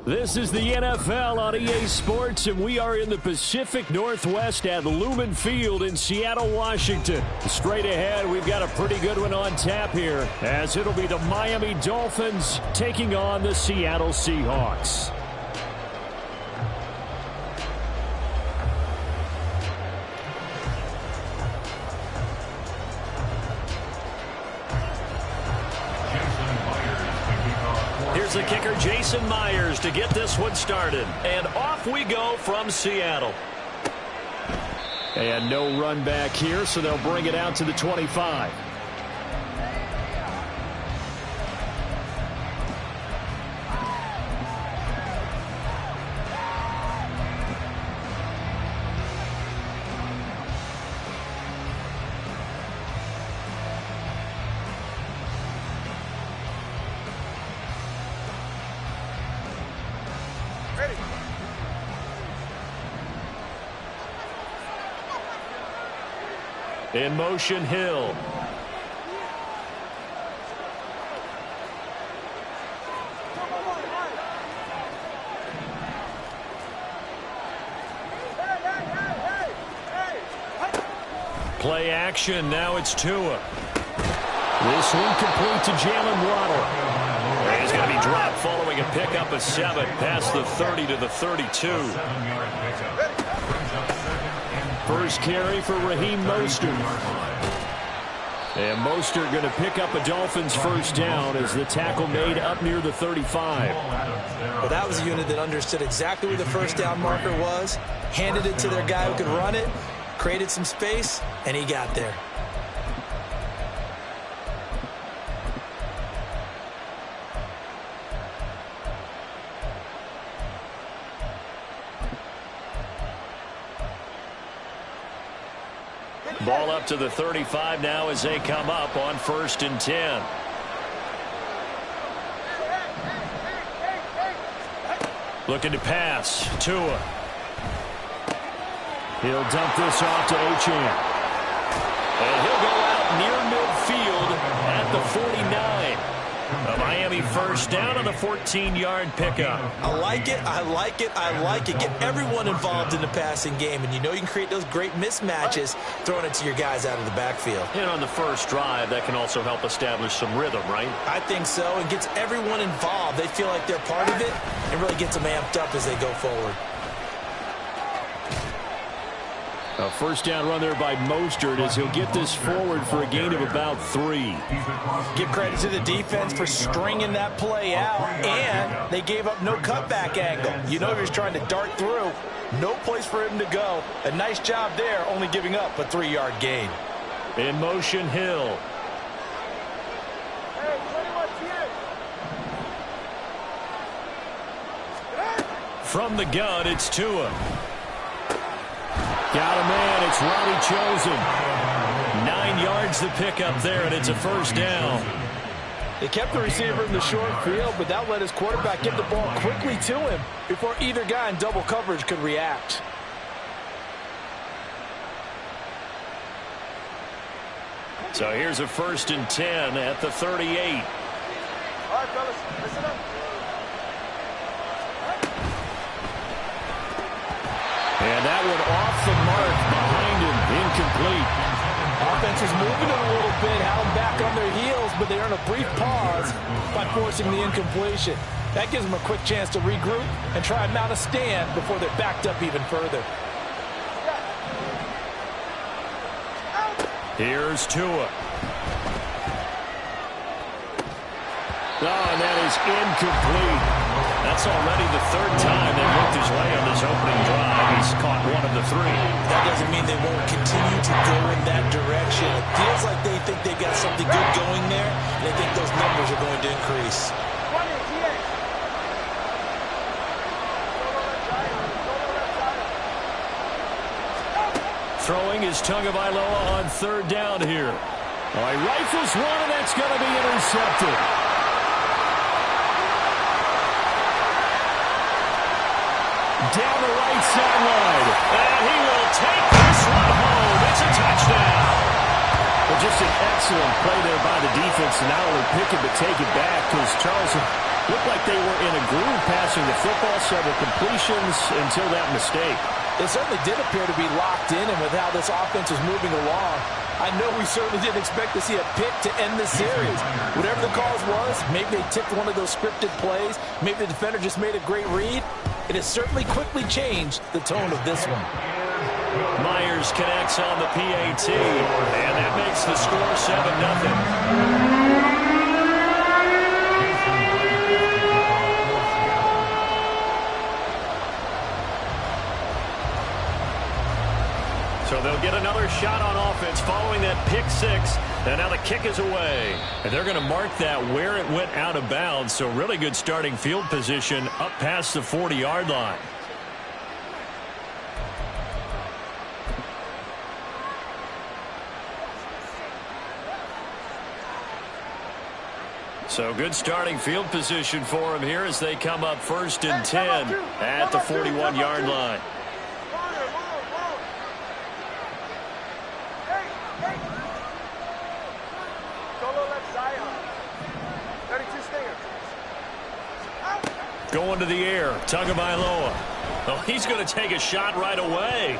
This is the NFL on EA Sports, and we are in the Pacific Northwest at Lumen Field in Seattle, Washington. Straight ahead, we've got a pretty good one on tap here, as it'll be the Miami Dolphins taking on the Seattle Seahawks. Here's the kicker, Jason Myers, to get this one started. And off we go from Seattle. And no run back here, so they'll bring it out to the 25. In motion, Hill. Play action. Now it's Tua. This one complete to Jalen Waddle. He's going to be dropped following a pickup of 7 past the 30 to the 32. First carry for Raheem Mostert. And Mostert going to pick up a Dolphins first down as the tackle made up near the 35. Well, that was a unit that understood exactly where the first down marker was, handed it to their guy who could run it, created some space, and he got there. Ball up to the 35 now as they come up on 1st and 10. Looking to pass. Tua. He'll dump this off to Achane. And he'll go out near midfield at the 49. A Miami first down on a 14-yard pickup. I like it, I like it, I like it. Get everyone involved in the passing game, and you know you can create those great mismatches throwing it to your guys out of the backfield. And on the first drive, that can also help establish some rhythm, right? I think so. It gets everyone involved. They feel like they're part of it and really gets them amped up as they go forward. A first down run there by Mostert as he'll get this forward for a gain of about 3. Give credit to the defense for stringing that play out, and they gave up no cutback angle. You know he was trying to dart through. No place for him to go. A nice job there, only giving up a 3-yard gain. In motion, Hill. From the gun, it's Tua. Got a man, it's Robbie Chosen. 9 yards to pick up there, and it's a first down. They kept the receiver in the short field, but that let his quarterback get the ball quickly to him before either guy in double coverage could react. So here's a 1st and 10 at the 38. All right, fellas, listen up. And that one off the mark behind him, incomplete. Offense is moving it a little bit, had them back on their heels, but they earn a brief pause by forcing the incompletion. That gives them a quick chance to regroup and try and mount a stand before they're backed up even further. Here's Tua. Oh, and that is incomplete. That's already the 3rd time they've looked his way on this opening drive. He's caught 1 of the 3. That doesn't mean they won't continue to go in that direction. It feels like they think they've got something good going there, and they think those numbers are going to increase. Throwing is Tagovailoa on 3rd down here. Oh, he rifles one, and that's going to be intercepted. Down the right sideline. And he will take this one home. It's a touchdown. Well, just an excellent play there by the defense to not only pick it but take it back, because Charles, Looked like they were in a groove passing the football, several completions until that mistake. It certainly did appear to be locked in, and with how this offense was moving along, I know we certainly didn't expect to see a pick to end the series. Whatever the cause was, maybe they tipped one of those scripted plays, maybe the defender just made a great read. It has certainly quickly changed the tone of this one. Myers connects on the PAT, and that makes the score 7-0. So they'll get another shot on offense following that pick six. And now the kick is away. And they're going to mark that where it went out of bounds. So really good starting field position up past the 40-yard line. So good starting field position for them here as they come up 1st and 10 at the 41-yard line. Going to the air, Tagovailoa. Oh, he's going to take a shot right away.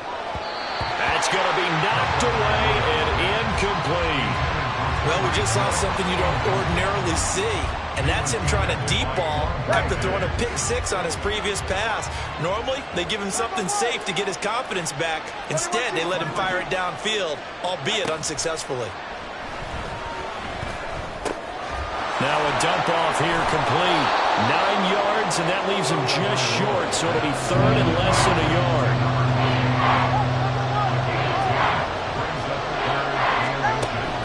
That's going to be knocked away and incomplete. Well, we just saw something you don't ordinarily see, and that's him trying to deep ball after throwing a pick six on his previous pass. Normally, they give him something safe to get his confidence back. Instead, they let him fire it downfield, albeit unsuccessfully. Now a dump off here complete. 9 yards, and that leaves him just short, so it'll be 3rd and less than a yard.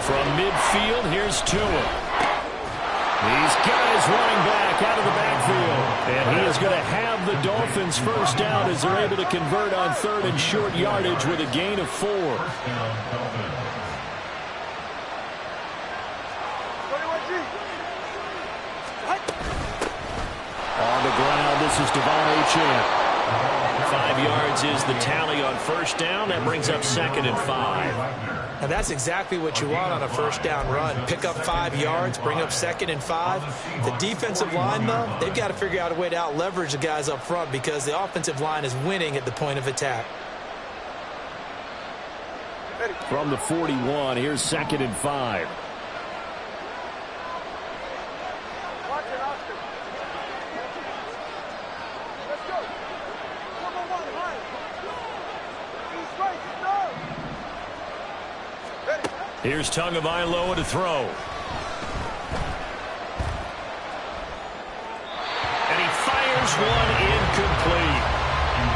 From midfield, here's Tua. These guys running back out of the backfield. And he is going to have the Dolphins first down as they're able to convert on 3rd and short yardage with a gain of 4. On the ground, this is Devon Achane. 5 yards is the tally on first down. That brings up 2nd and 5. And that's exactly what you want on a first down run. Pick up 5 yards, bring up 2nd and 5. The defensive line, though, they've got to figure out a way to out-leverage the guys up front because the offensive line is winning at the point of attack. From the 41, here's 2nd and 5. Here's Tagovailoa to throw. And he fires one incomplete.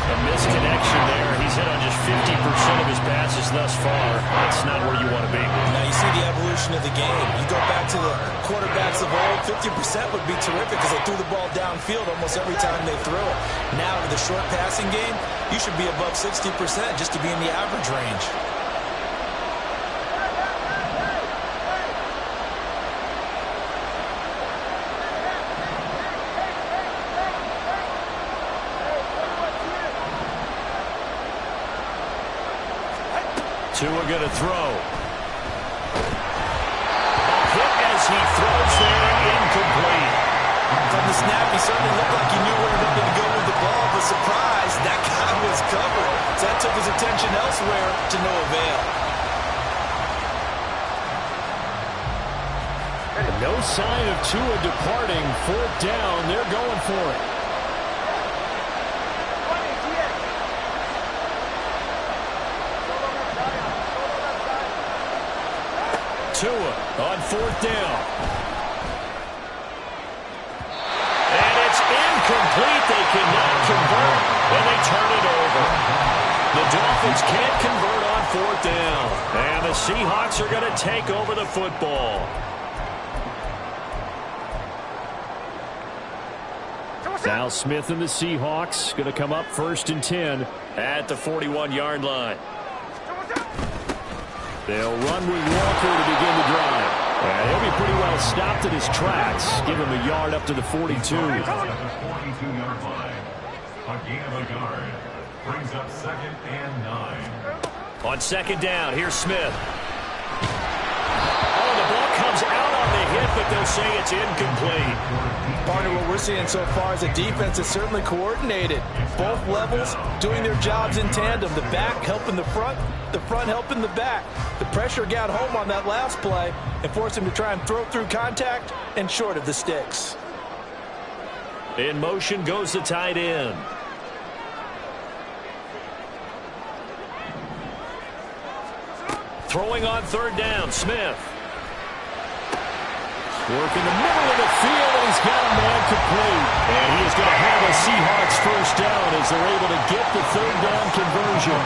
A misconnection there. He's hit on just 50% of his passes thus far. That's not where you want to be. Now you see the evolution of the game. You go back to the quarterbacks of old, 50% would be terrific because they threw the ball downfield almost every time they threw it. Now with the short passing game, you should be above 60% just to be in the average range. Tua going to throw. A hit as he throws there, incomplete. From the snap, he certainly looked like he knew where he wanted to go with the ball, but surprise, that guy was covered. So that took his attention elsewhere to no avail. And no sign of Tua departing. 4th down, they're going for it. Tua on 4th down. And it's incomplete. They cannot convert, and they turn it over. The Dolphins can't convert on 4th down. And the Seahawks are going to take over the football. Now Smith and the Seahawks going to come up 1st and 10 at the 41-yard line. They'll run with Walker to begin the drive. And he'll be pretty well stopped at his tracks. Give him a yard up to the 42. 42-yard line. A gain of a yard. Brings up 2nd and 9. On 2nd down, here's Smith. Oh, the ball comes out on the hit but they'll say it's incomplete. Partner, what we're seeing so far is a defense that's certainly coordinated. Both levels doing their jobs in tandem. The back helping the front helping the back. The pressure got home on that last play and forced him to try and throw through contact and short of the sticks. In motion goes the tight end. Throwing on third down, Smith. Work in the middle of the field, and he's got a man complete. And he is going to have a Seahawks first down as they're able to get the third down conversion.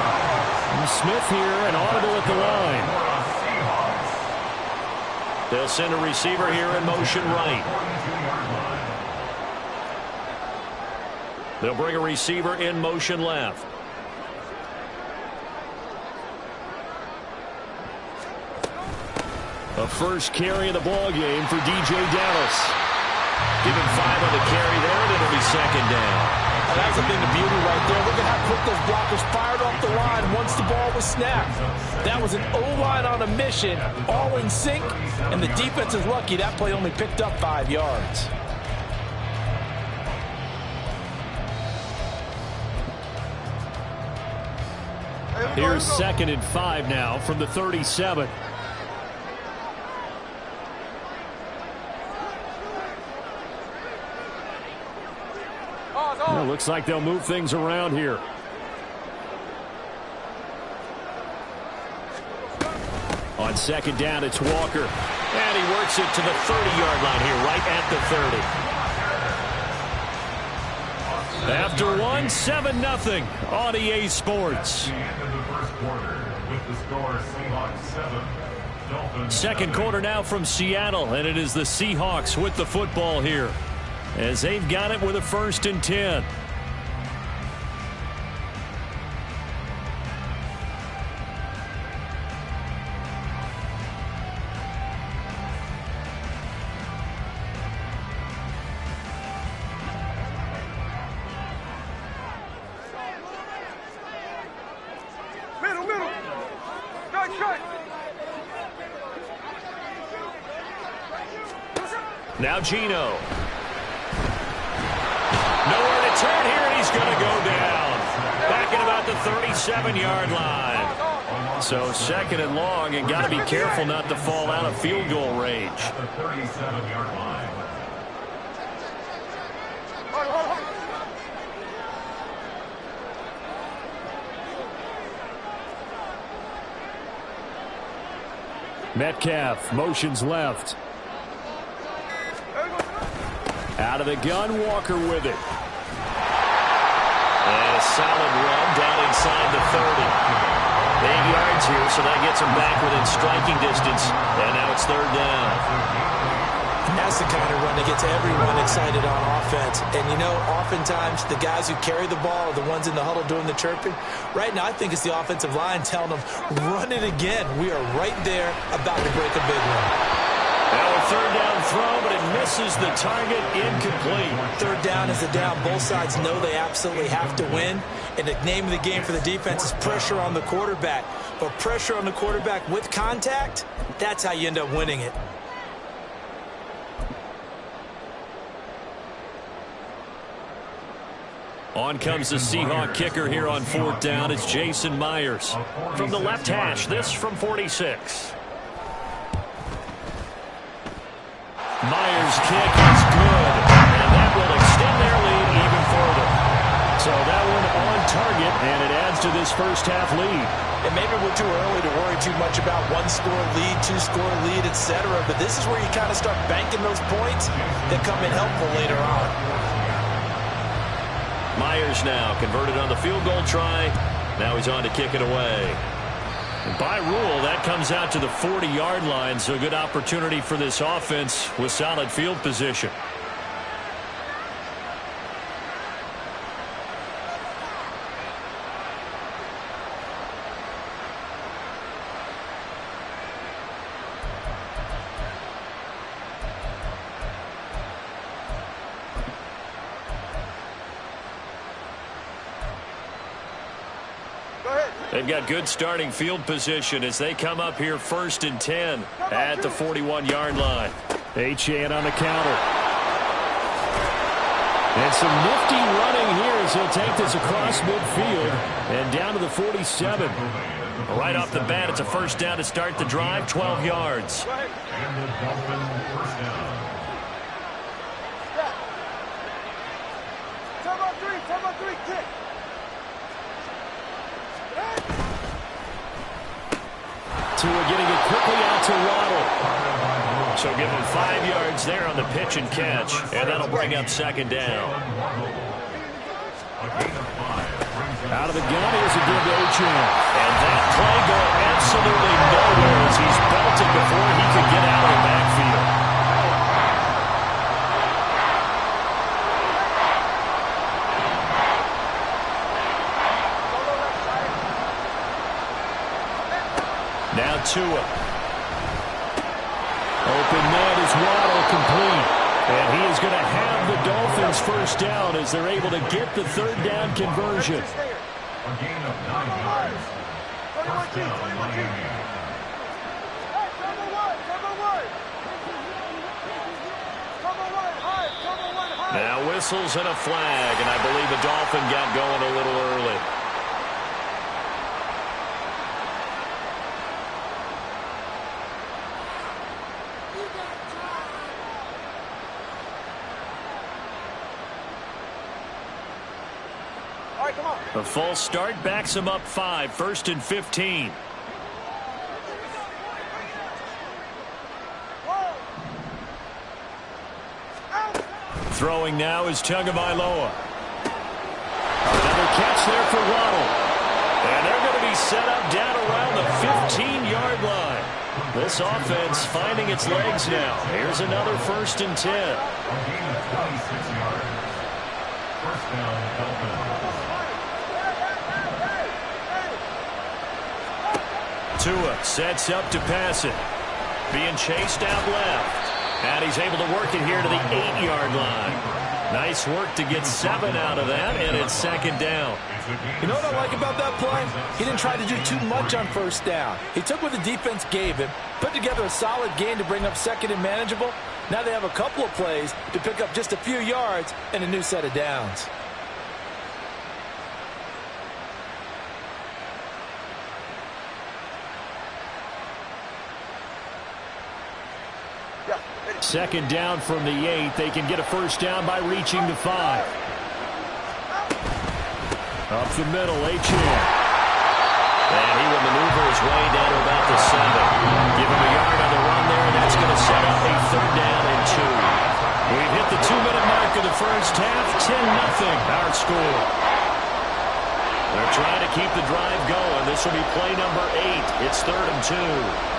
And Smith here, an audible at the line. They'll send a receiver here in motion right. They'll bring a receiver in motion left. A first carry of the ball game for DJ Dallas. Give him 5 on the carry there, and it'll be second down. And that's a thing of beauty right there. Look at how quick those blockers fired off the line once the ball was snapped. That was an O-line on a mission, all in sync, and the defense is lucky that play only picked up 5 yards. Here's 2nd and 5 now from the 37. Well, looks like they'll move things around here. On 2nd down, it's Walker. And he works it to the 30-yard line here, right at the 30. After one, 7-0 on EA Sports. The end of the first quarter with the score Seahawks 7. Dolphins 7. Second quarter now from Seattle, and it is the Seahawks with the football here, as they've got it with a 1st and 10. Now Geno. Nowhere to turn here, and he's going to go down. Back at about the 37-yard line. So 2nd and long, and got to be careful not to fall out of field goal range. At the 37-yard line. Metcalf motions left. Out of the gun, Walker with it. And a solid run down inside the 30. 8 yards here, so that gets him back within striking distance. And now it's 3rd down. That's the kind of run that gets everyone excited on offense. And, you know, oftentimes the guys who carry the ball are the ones in the huddle doing the chirping. Right now, I think it's the offensive line telling them, run it again. We are right there about to break a big one. Now a 3rd down throw, but it misses the target, incomplete. 3rd down is the down. Both sides know they absolutely have to win. And the name of the game for the defense is pressure on the quarterback. But pressure on the quarterback with contact, that's how you end up winning it. On comes the Seahawk kicker here on 4th down. It's Jason Myers. From the left hash, this from 46. Myers' kick is good, and that will extend their lead even further. So that one on target, and it adds to this first half lead. And maybe we're too early to worry too much about 1-score lead, 2-score lead, etc. But this is where you kind of start banking those points that come in helpful later on. Myers now converted on the field goal try. Now he's on to kick it away. And by rule, that comes out to the 40-yard line, so good opportunity for this offense with solid field position. They've got good starting field position as they come up here 1st and 10 at the 41-yard line. Achane on the counter. And some nifty running here as he'll take this across midfield and down to the 47. Right off the bat, it's a first down to start the drive, 12 yards. And the Dolphins first down. Time on three, kick. Tua getting it quickly out to Waddle. So give him 5 yards there on the pitch and catch, and that'll bring up second down. Out of the gun, here's a give to Achane. And that play going absolutely nowhere as he's belted before he could get out of the backfield. Now Tua. Open net is Waddle, complete. And he is going to have the Dolphins first down as they're able to get the third down conversion. A gain of 9 yards. First down, Miami. Now whistles and a flag, and I believe the Dolphin got going a little early. A full start backs him up 5, 1st and 15. Throwing now is Tagovailoa. Another catch there for Waddle. And they're going to be set up down around the 15-yard line. This offense finding its legs now. Here's another 1st and 10. A gain of 26 yards. First down, Dolphins. Tua sets up to pass it. Being chased out left. And he's able to work it here to the 8-yard line. Nice work to get 7 out of that, and it's second down. You know what I like about that play? He didn't try to do too much on first down. He took what the defense gave him, put together a solid game to bring up second and manageable. Now they have a couple of plays to pick up just a few yards and a new set of downs. Second down from the 8. They can get a first down by reaching the 5. Up the middle, Achane. And he will maneuver his way down to about the 7. Give him a yard on the run there, and that's going to set up a third down and 2. We've hit the 2-minute mark of the first half. 10-0 our score. They're trying to keep the drive going. This will be play number 8. It's 3rd and 2.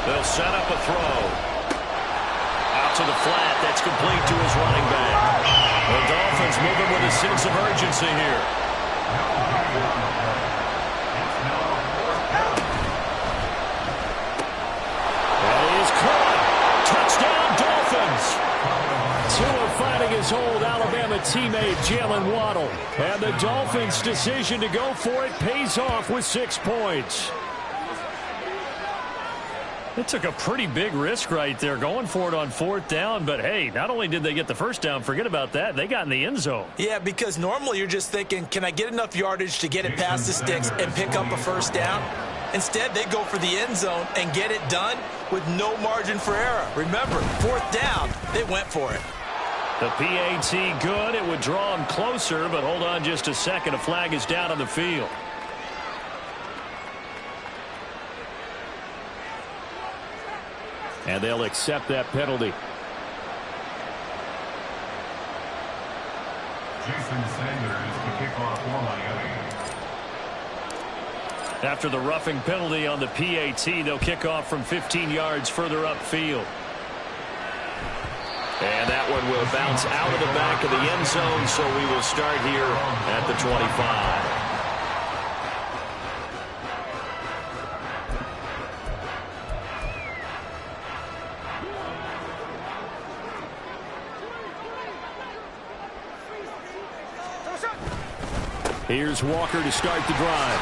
They'll set up a throw. Out to the flat. That's complete to his running back. The Dolphins moving with a sense of urgency here. That is caught. Touchdown, Dolphins. Tua finding his old Alabama teammate Jalen Waddle. And the Dolphins' decision to go for it pays off with 6 points. They took a pretty big risk right there going for it on 4th down. But, hey, not only did they get the first down, forget about that, they got in the end zone. Yeah, because normally you're just thinking, can I get enough yardage to get it past the sticks and pick up a first down? Instead, they go for the end zone and get it done with no margin for error. Remember, 4th down, they went for it. The PAT good. It would draw him closer, but hold on just a second. A flag is down on the field. And they'll accept that penalty. Jason Sanders to kick off for Miami. After the roughing penalty on the PAT, they'll kick off from 15 yards further upfield. And that one will bounce out of the back of the end zone, so we will start here at the 25. Here's Walker to start the drive.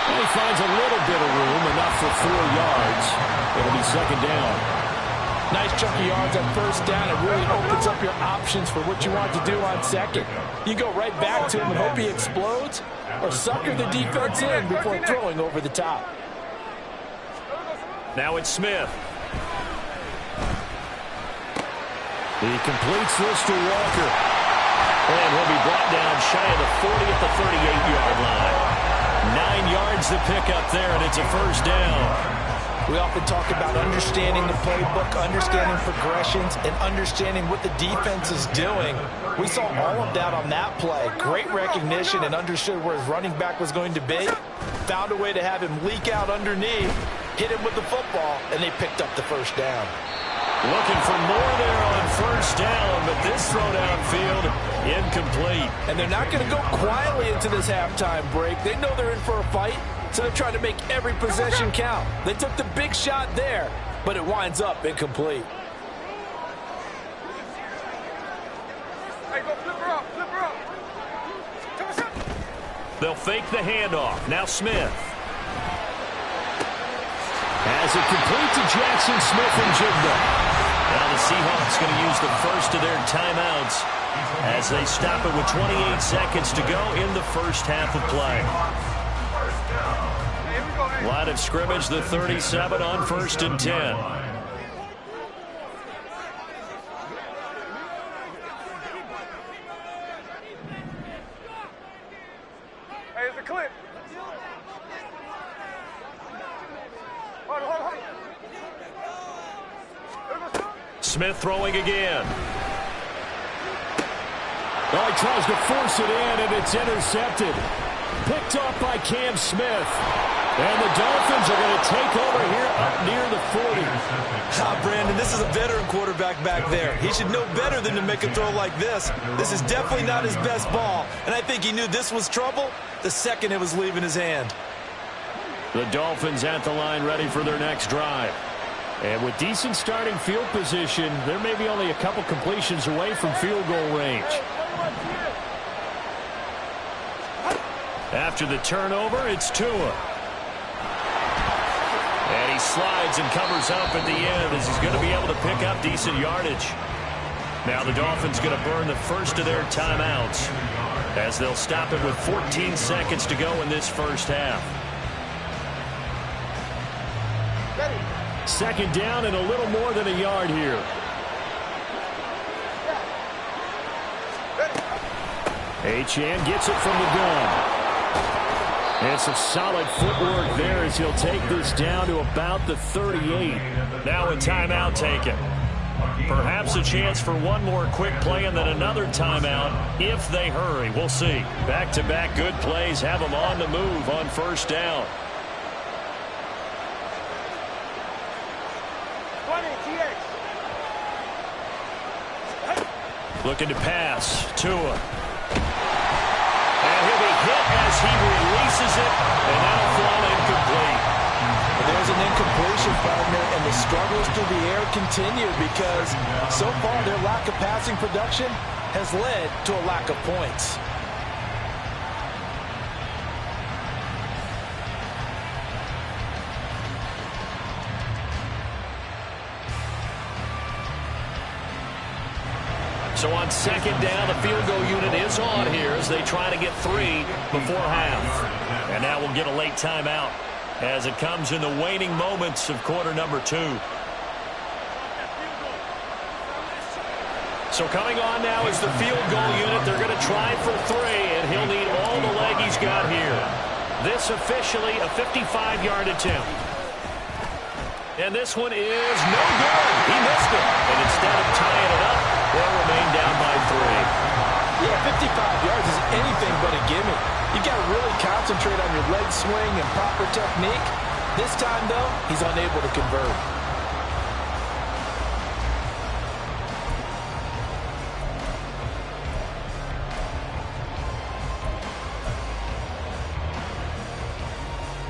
And he finds a little bit of room, enough for 4 yards. It'll be second down. Nice chunk of yards on first down. It really opens up your options for what you want to do on second. You go right back to him and hope he explodes, or sucker the defense in before throwing over the top. Now it's Smith. He completes this to Walker. And he'll be brought down shy of the 40 at the 38-yard line. 9 yards to pick up there, and it's a first down. We often talk about understanding the playbook, understanding progressions, and understanding what the defense is doing. We saw all of that on that play. Great recognition and understood where his running back was going to be. Found a way to have him leak out underneath, hit him with the football, and they picked up the first down. Looking for more there on first down, but this throw downfield incomplete. And they're not going to go quietly into this halftime break. They know they're in for a fight, so they're trying to make every possession count. They took the big shot there, but it winds up incomplete. Hey, go flip her up, flip her up. They'll fake the handoff. Now Smith. As it complete to Jackson Smith and Jigba. Now the Seahawks going to use the first of their timeouts as they stop it with 28 seconds to go in the first half of play. Line of scrimmage, the 37 on 1st and 10. Hey, it's a clip. Hold on, hold on. Smith throwing again. Oh, he tries to force it in, and it's intercepted. Picked off by Cam Smith. And the Dolphins are going to take over here up near the 40. Brandon, this is a veteran quarterback back there. He should know better than to make a throw like this. This is definitely not his best ball, and I think he knew this was trouble the second it was leaving his hand. The Dolphins at the line ready for their next drive. And with decent starting field position, they're maybe only a couple completions away from field goal range. After the turnover, it's Tua. And he slides and covers up at the end as he's going to be able to pick up decent yardage. Now the Dolphins going to burn the first of their timeouts as they'll stop it with 14 seconds to go in this first half. Second down and a little more than a yard here. Achane gets it from the gun. And some solid footwork there as he'll take this down to about the 38. Now a timeout taken. Perhaps a chance for one more quick play and then another timeout if they hurry. We'll see. Back-to-back good plays have them on the move on first down. Looking to pass. Tua. And he'll be hit as he releases it, and that'll fall incomplete. There's an incompletion, partner, and the struggles through the air continue because so far their lack of passing production has led to a lack of points. So on second down, the field goal unit is on here as they try to get 3 before half. And now we'll get a late timeout as it comes in the waning moments of quarter number 2. So coming on now is the field goal unit. They're going to try for 3, and he'll need all the leg he's got here. This officially a 55-yard attempt. And this one is no good. He missed it. And instead of tying it up, they'll remain down by 3. Yeah, 55 yards is anything but a gimme. You got to really concentrate on your leg swing and proper technique. This time, though, he's unable to convert.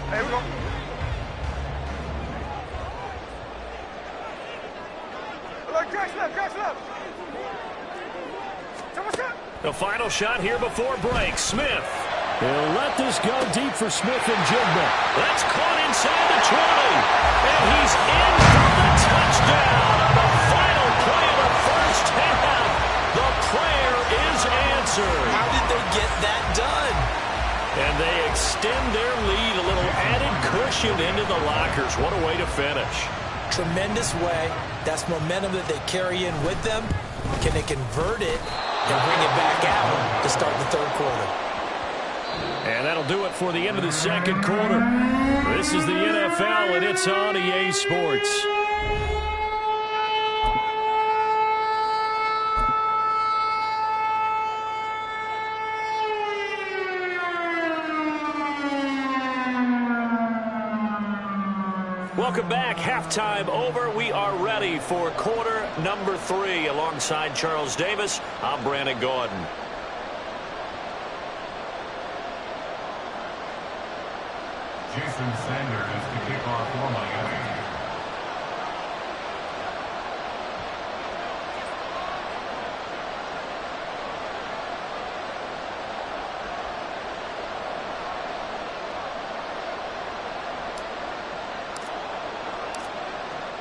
Hey, we go. Look, Jackson left, Jackson left. The final shot here before break. Smith. He'll let this go deep for Smith and Jigba. That's caught inside the 20. And he's in for the touchdown on the final play of the first half. The prayer is answered. How did they get that done? And they extend their lead, a little added cushion into the lockers. What a way to finish. Tremendous way. That's momentum that they carry in with them. Can they convert it and bring it back out to start the third quarter? And that'll do it for the end of the second quarter. This is the NFL, and it's on EA Sports. Welcome back. Halftime over. We are ready for quarter number 3. Alongside Charles Davis, I'm Brandon Gordon. Jason Sanders is to kick off for Miami.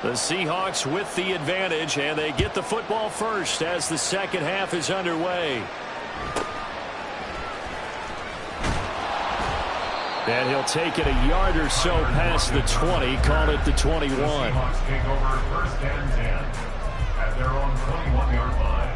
The Seahawks with the advantage, and they get the football first as the second half is underway. And he'll take it a yard or so past the 20, call it the 21. The Seahawks take over first and 10 at their own 21-yard line.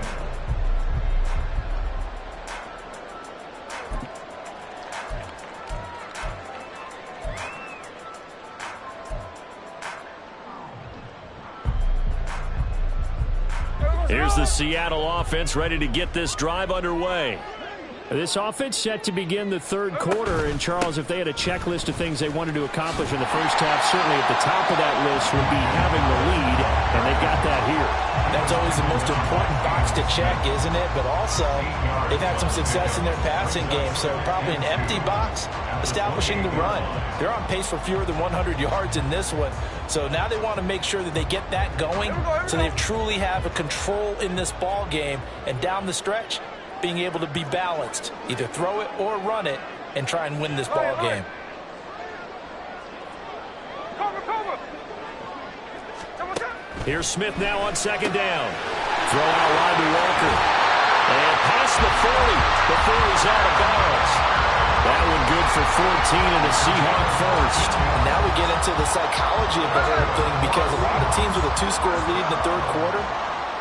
Here's the Seattle offense ready to get this drive underway. This offense set to begin the third quarter. And, Charles, if they had a checklist of things they wanted to accomplish in the first half, certainly at the top of that list would be having the lead, and they got that here. That's always the most important box to check, isn't it? But also, they've had some success in their passing game, so probably an empty box establishing the run. They're on pace for fewer than 100 yards in this one, so now they want to make sure that they get that going so they truly have a control in this ball game, and down the stretch, being able to be balanced, either throw it or run it, and try and win this ball game. Here's Smith now on second down. Throw out wide to Walker. And past the 40 before he's out of bounds. That one good for 14 and a Seahawk first. And now we get into the psychology of the whole thing, because a lot of teams with a 2-score lead in the third quarter,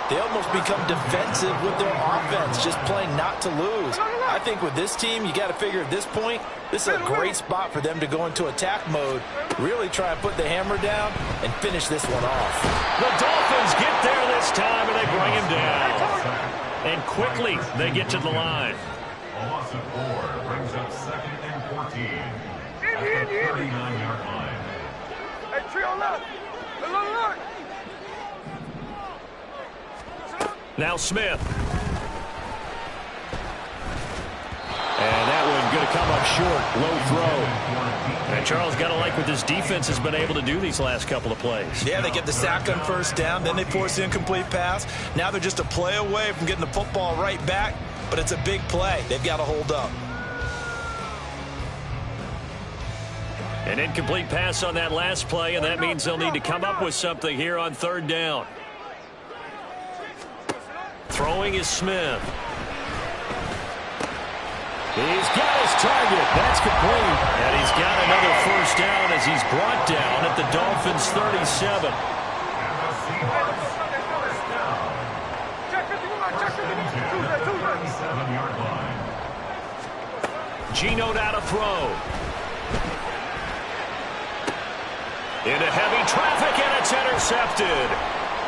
they almost become defensive with their offense, just playing not to lose. I think with this team, you got to figure at this point, this is a great spot for them to go into attack mode, really try and put the hammer down and finish this one off. The Dolphins get there this time, and they bring him down. And quickly, they get to the line. A loss of 4 brings up second and 14 at the 39-yard line. Hey, trio left. Look. Now Smith. And that one going to come up short. Low throw. And Charles, got to like what this defense has been able to do these last couple of plays. Yeah, they get the sack on first down, then they force the incomplete pass. Now they're just a play away from getting the football right back, but it's a big play. They've got to hold up. An incomplete pass on that last play, and that means they'll need to come up with something here on third down. Throwing is Smith. He's got his target. That's complete. And he's got another first down as he's brought down at the Dolphins' 37. Geno now to throw. Into heavy traffic, and it's intercepted.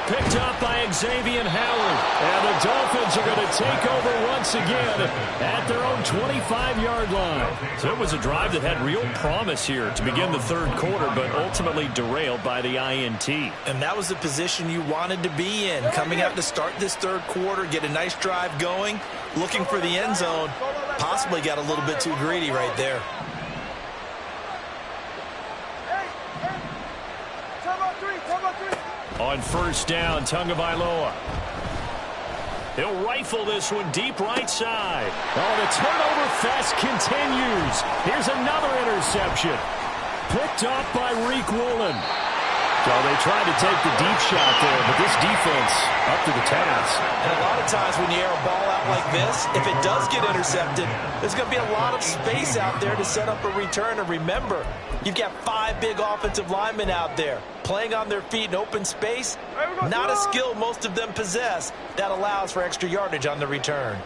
Picked up by Xavier Howard. And the Dolphins are going to take over once again at their own 25-yard line. So it was a drive that had real promise here to begin the third quarter, but ultimately derailed by the INT. And that was the position you wanted to be in. Coming out to start this third quarter, get a nice drive going, looking for the end zone. Possibly got a little bit too greedy right there. On first down, Tagovailoa. He'll rifle this one deep right side. Oh, the turnover fest continues. Here's another interception. Picked off by Reek Woolen. So they tried to take the deep shot there, but this defense up to the task. And a lot of times when you air a ball out like this, if it does get intercepted, there's going to be a lot of space out there to set up a return. And remember, you've got 5 big offensive linemen out there playing on their feet in open space. Not a skill most of them possess. That allows for extra yardage on the return.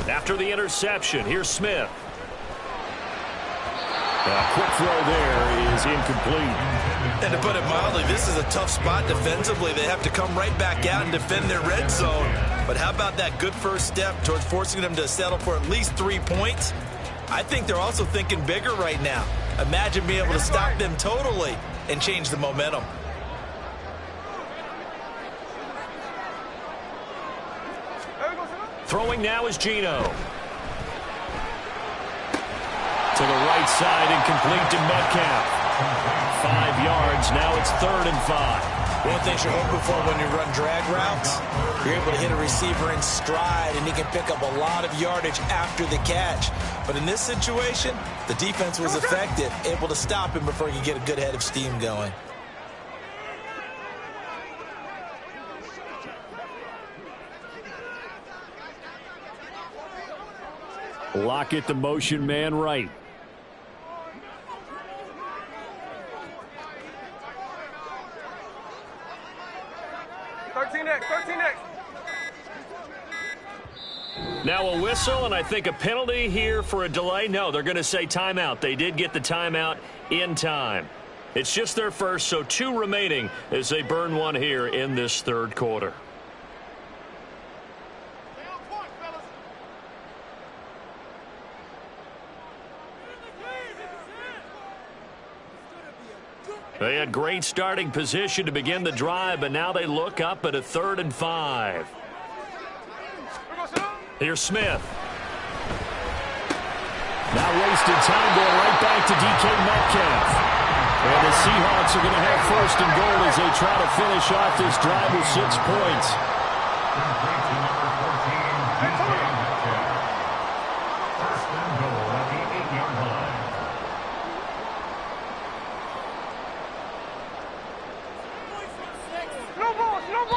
After the interception, here's Smith. A quick throw there is incomplete. And to put it mildly, this is a tough spot defensively. They have to come right back out and defend their red zone. But how about that good first step towards forcing them to settle for at least 3 points? I think they're also thinking bigger right now. Imagine being able to stop them totally and change the momentum. Throwing now is Geno. To the right side, incomplete to Metcalf. 5 yards, now it's 3rd and 5. One thing you're hoping for when you run drag routes, you're able to hit a receiver in stride, and he can pick up a lot of yardage after the catch. But in this situation, the defense was effective, able to stop him before he could get a good head of steam going. Lockett, the motion man right. Now a whistle, and I think a penalty here for a delay. No, they're going to say timeout. They did get the timeout in time. It's just their first, so 2 remaining as they burn one here in this 3rd quarter. They had great starting position to begin the drive, but now they look up at a 3rd and 5. Here's Smith. Now wasted time going right back to DK Metcalf. And the Seahawks are going to have 1st and goal as they try to finish off this drive with 6 points.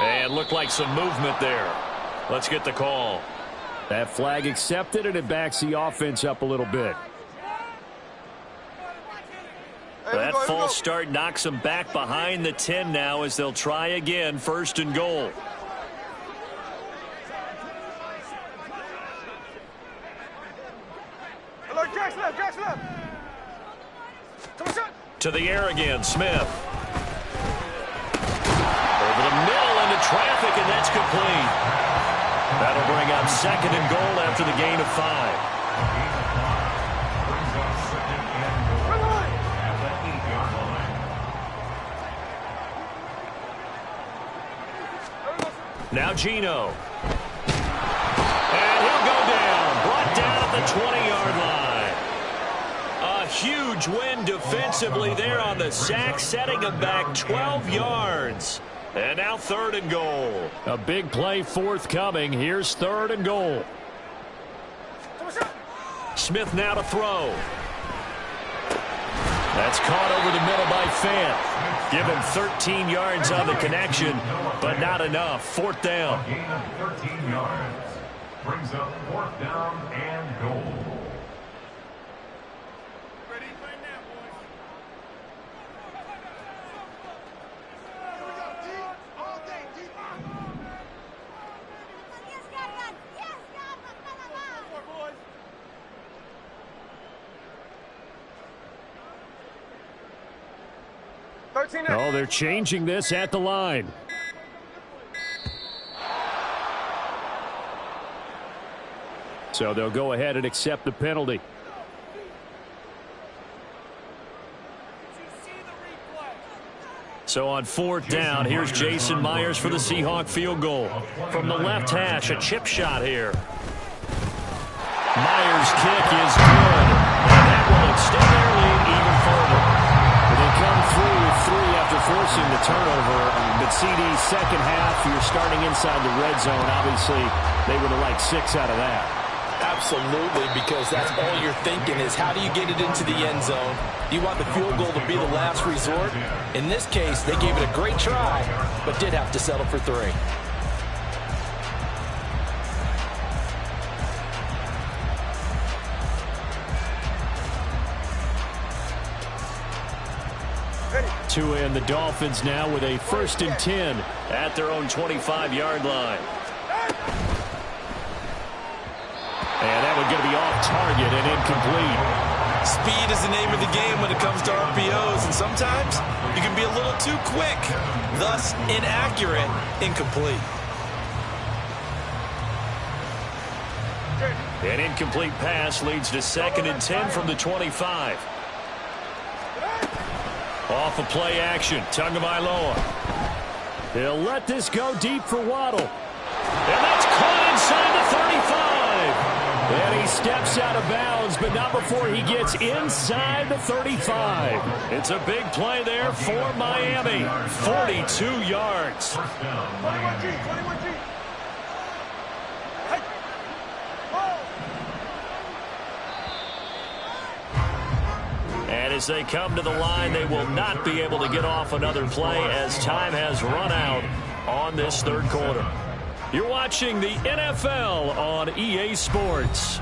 And looked like some movement there. Let's get the call. That flag accepted, and it backs the offense up a little bit. That false start knocks them back behind the 10 now as they'll try again, 1st and goal. To the air again, Smith. Over the middle into traffic, and that's complete. That'll bring up 2nd and goal after the gain of 5. Now Geno. And he'll go down. Brought down at the 20-yard line. A huge win defensively there on the sack, setting him back 12 yards. And now 3rd and goal. A big play forthcoming. Here's 3rd and goal. Smith now to throw. That's caught over the middle by Fant. Give him 13 yards on the connection, but not enough. 4th down. A gain of 13 yards. Brings up 4th down and goal. Oh, they're changing this at the line. So they'll go ahead and accept the penalty. So on 4th down, here's Jason Myers for the Seahawk field goal. From the left hash, a chip shot here. Myers' kick is good. And that will extend their lead even further. They come through with 3 after after forcing the turnover. But CD, second half, you're starting inside the red zone. Obviously, they would have liked 6 out of that. Absolutely, because that's all you're thinking is how do you get it into the end zone? You want the field goal to be the last resort. In this case, they gave it a great try, but did have to settle for 3. Tua and the Dolphins now with a 1st and 10 at their own 25-yard line. And that one going to be off target and incomplete. Speed is the name of the game when it comes to RPOs, and sometimes you can be a little too quick, thus inaccurate, incomplete. An incomplete pass leads to 2nd and 10 from the 25. Off of play action, Tagovailoa. He'll let this go deep for Waddle. And that's caught inside the 35. And he steps out of bounds, but not before he gets inside the 35. It's a big play there for Miami. 42 yards. 21G. And as they come to the line, they will not be able to get off another play as time has run out on this 3rd quarter. You're watching the NFL on EA Sports.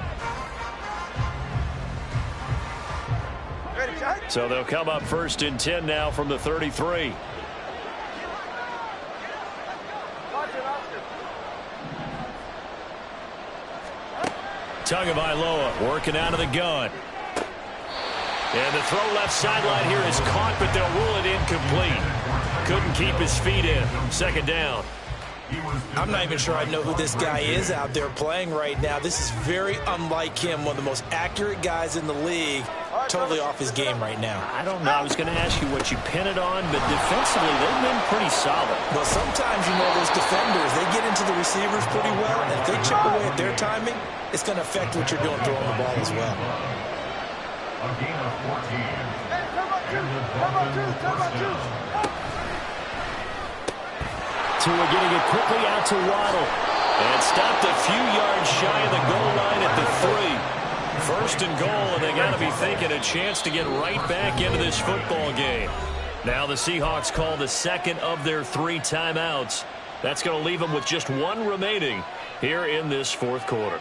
So they'll come up 1st and 10 now from the 33. Tagovailoa working out of the gun. And the throw left sideline here is caught, but they'll rule it incomplete. Couldn't keep his feet in. 2nd down. I'm not even sure I know who this guy is out there playing right now. This is very unlike him, one of the most accurate guys in the league. Totally off his game right now. I don't know. I was going to ask you what you pin it on, but defensively, they've been pretty solid. Well, sometimes, those defenders, they get into the receivers pretty well, and if they chip away at their timing, it's going to affect what you're doing throwing the ball as well. A gain of 14. Hey, come on, two. Tua getting it quickly out to Waddle. And stopped a few yards shy of the goal line at the 3. 1st and goal, and they got to be thinking a chance to get right back into this football game. Now the Seahawks call the 2nd of their 3 timeouts. That's going to leave them with just 1 remaining here in this 4th quarter.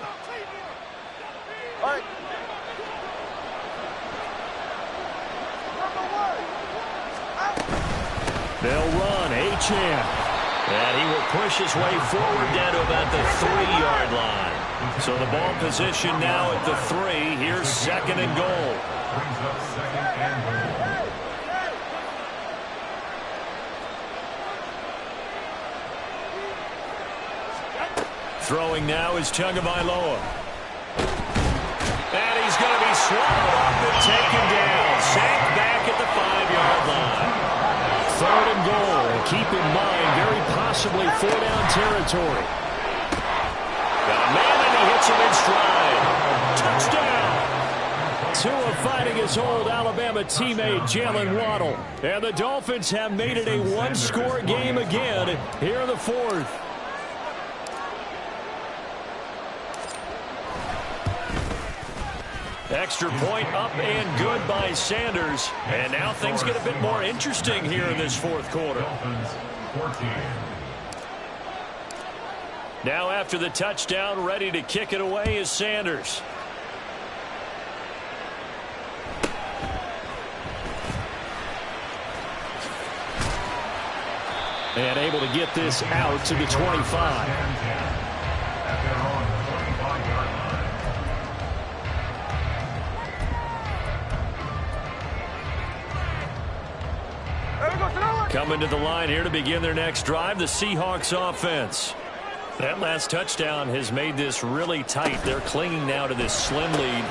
All right. They'll run. Achane. And he will push his way forward down to about the 3-yard line. So the ball position now at the 3. Here's 2nd and goal. Brings up 2nd and goal. Throwing now is Tagovailoa. And he's going to be swallowed up and taken down. Sacked back at the 5-yard line. 3rd and goal. Keep in mind, very possibly 4-down territory. Got a man, and he hits him in stride. Touchdown! Tua fighting his old Alabama teammate Jalen Waddle. And the Dolphins have made it a 1-score game again here in the 4th. Extra point up and good by Sanders. And now things get a bit more interesting here in this 4th quarter. Now after the touchdown, ready to kick it away is Sanders. And able to get this out to the 25. Coming to the line here to begin their next drive, the Seahawks offense. That last touchdown has made this really tight. They're clinging now to this slim lead.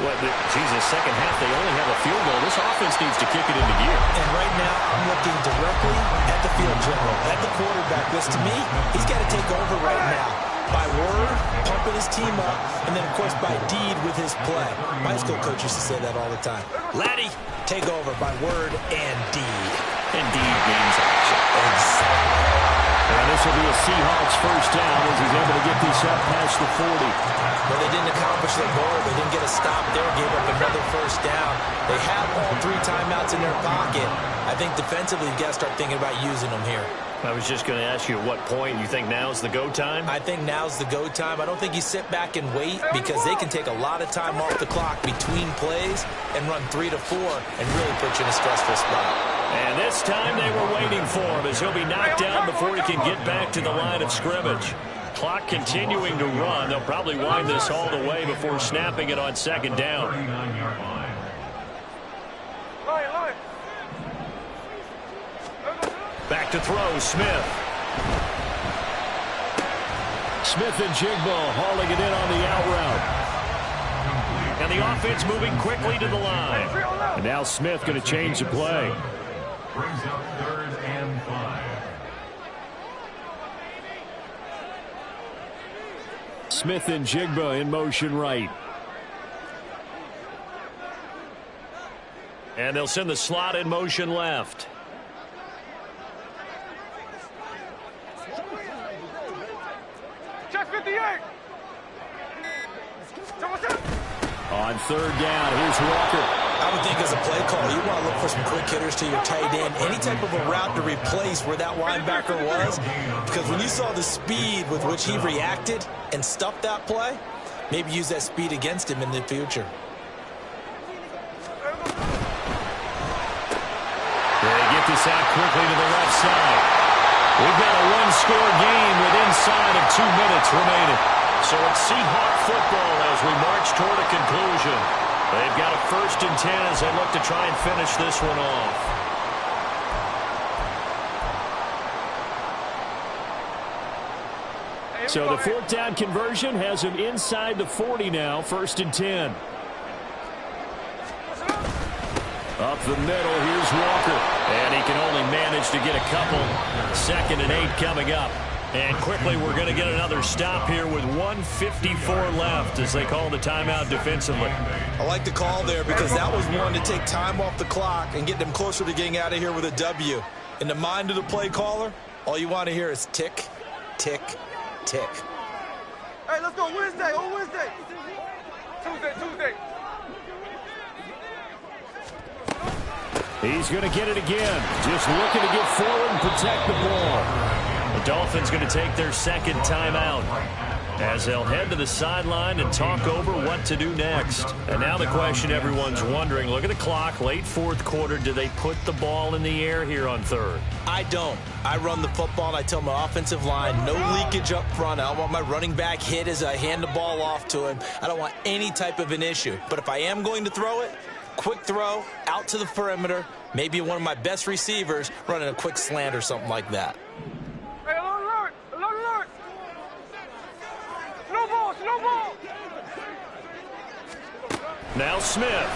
Second half, they only have a field goal. This offense needs to kick it into gear. And right now, I'm looking directly at the field general, at the quarterback. Because to me, he's got to take over right now. by word, pumping his team up, and then, of course, by deed with his play. My school coach used to say that all the time. Laddie, take over by word and deed. And deed means action. Exactly. And this will be a Seahawks first down as he's able to get this up past the 40. Well, they didn't accomplish their goal. They didn't get a stop there, gave up another first down. They have all 3 timeouts in their pocket. I think defensively, you've got to start thinking about using them here. I was just going to ask you at what point you think now's the go time? I think now's the go time. I don't think you sit back and wait because they can take a lot of time off the clock between plays and run 3 to 4 and really put you in a stressful spot. And this time they were waiting for him as he'll be knocked down before he can get back to the line of scrimmage. Clock continuing to run. They'll probably wind this all the way before snapping it on second down. 39-yard line. Back to throw, Smith. Smith and Jigba hauling it in on the out route. And the offense moving quickly to the line. And now Smith going to change the play. Brings up 3rd and 5. Smith and Jigba in motion right. And they'll send the slot in motion left. Check 58. On 3rd down, here's Walker. I would think as a play call, you want to look for some quick hitters to your tight end. Any type of a route to replace where that linebacker was. Because when you saw the speed with which he reacted and stuffed that play, maybe use that speed against him in the future. They get this out quickly to the left side. We've got a one-score game with inside of 2 minutes remaining. So it's Seahawk football as we march toward a conclusion. They've got a 1st and 10 as they look to try and finish this one off. So the 4th down conversion has him inside the 40 now, 1st and 10. Up the middle, here's Walker. And he can only manage to get a couple. 2nd and 8 coming up. And quickly, we're going to get another stop here with 1:54 left as they call the timeout defensively. I like the call there because that was one to take time off the clock and get them closer to getting out of here with a W. In the mind of the play caller, all you want to hear is tick, tick, tick. Hey, let's go Wednesday, on Wednesday. Tuesday. He's going to get it again. Just looking to get forward and protect the ball. The Dolphins going to take their 2nd timeout as they'll head to the sideline and talk over what to do next. And now the question everyone's wondering, look at the clock, late 4th quarter, do they put the ball in the air here on 3rd? I don't. I run the football and I tell my offensive line, no leakage up front. I don't want my running back hit as I hand the ball off to him. I don't want any type of an issue. But if I am going to throw it, quick throw, out to the perimeter, maybe one of my best receivers running a quick slant or something like that. Hey, alert! Slow ball! Now Smith.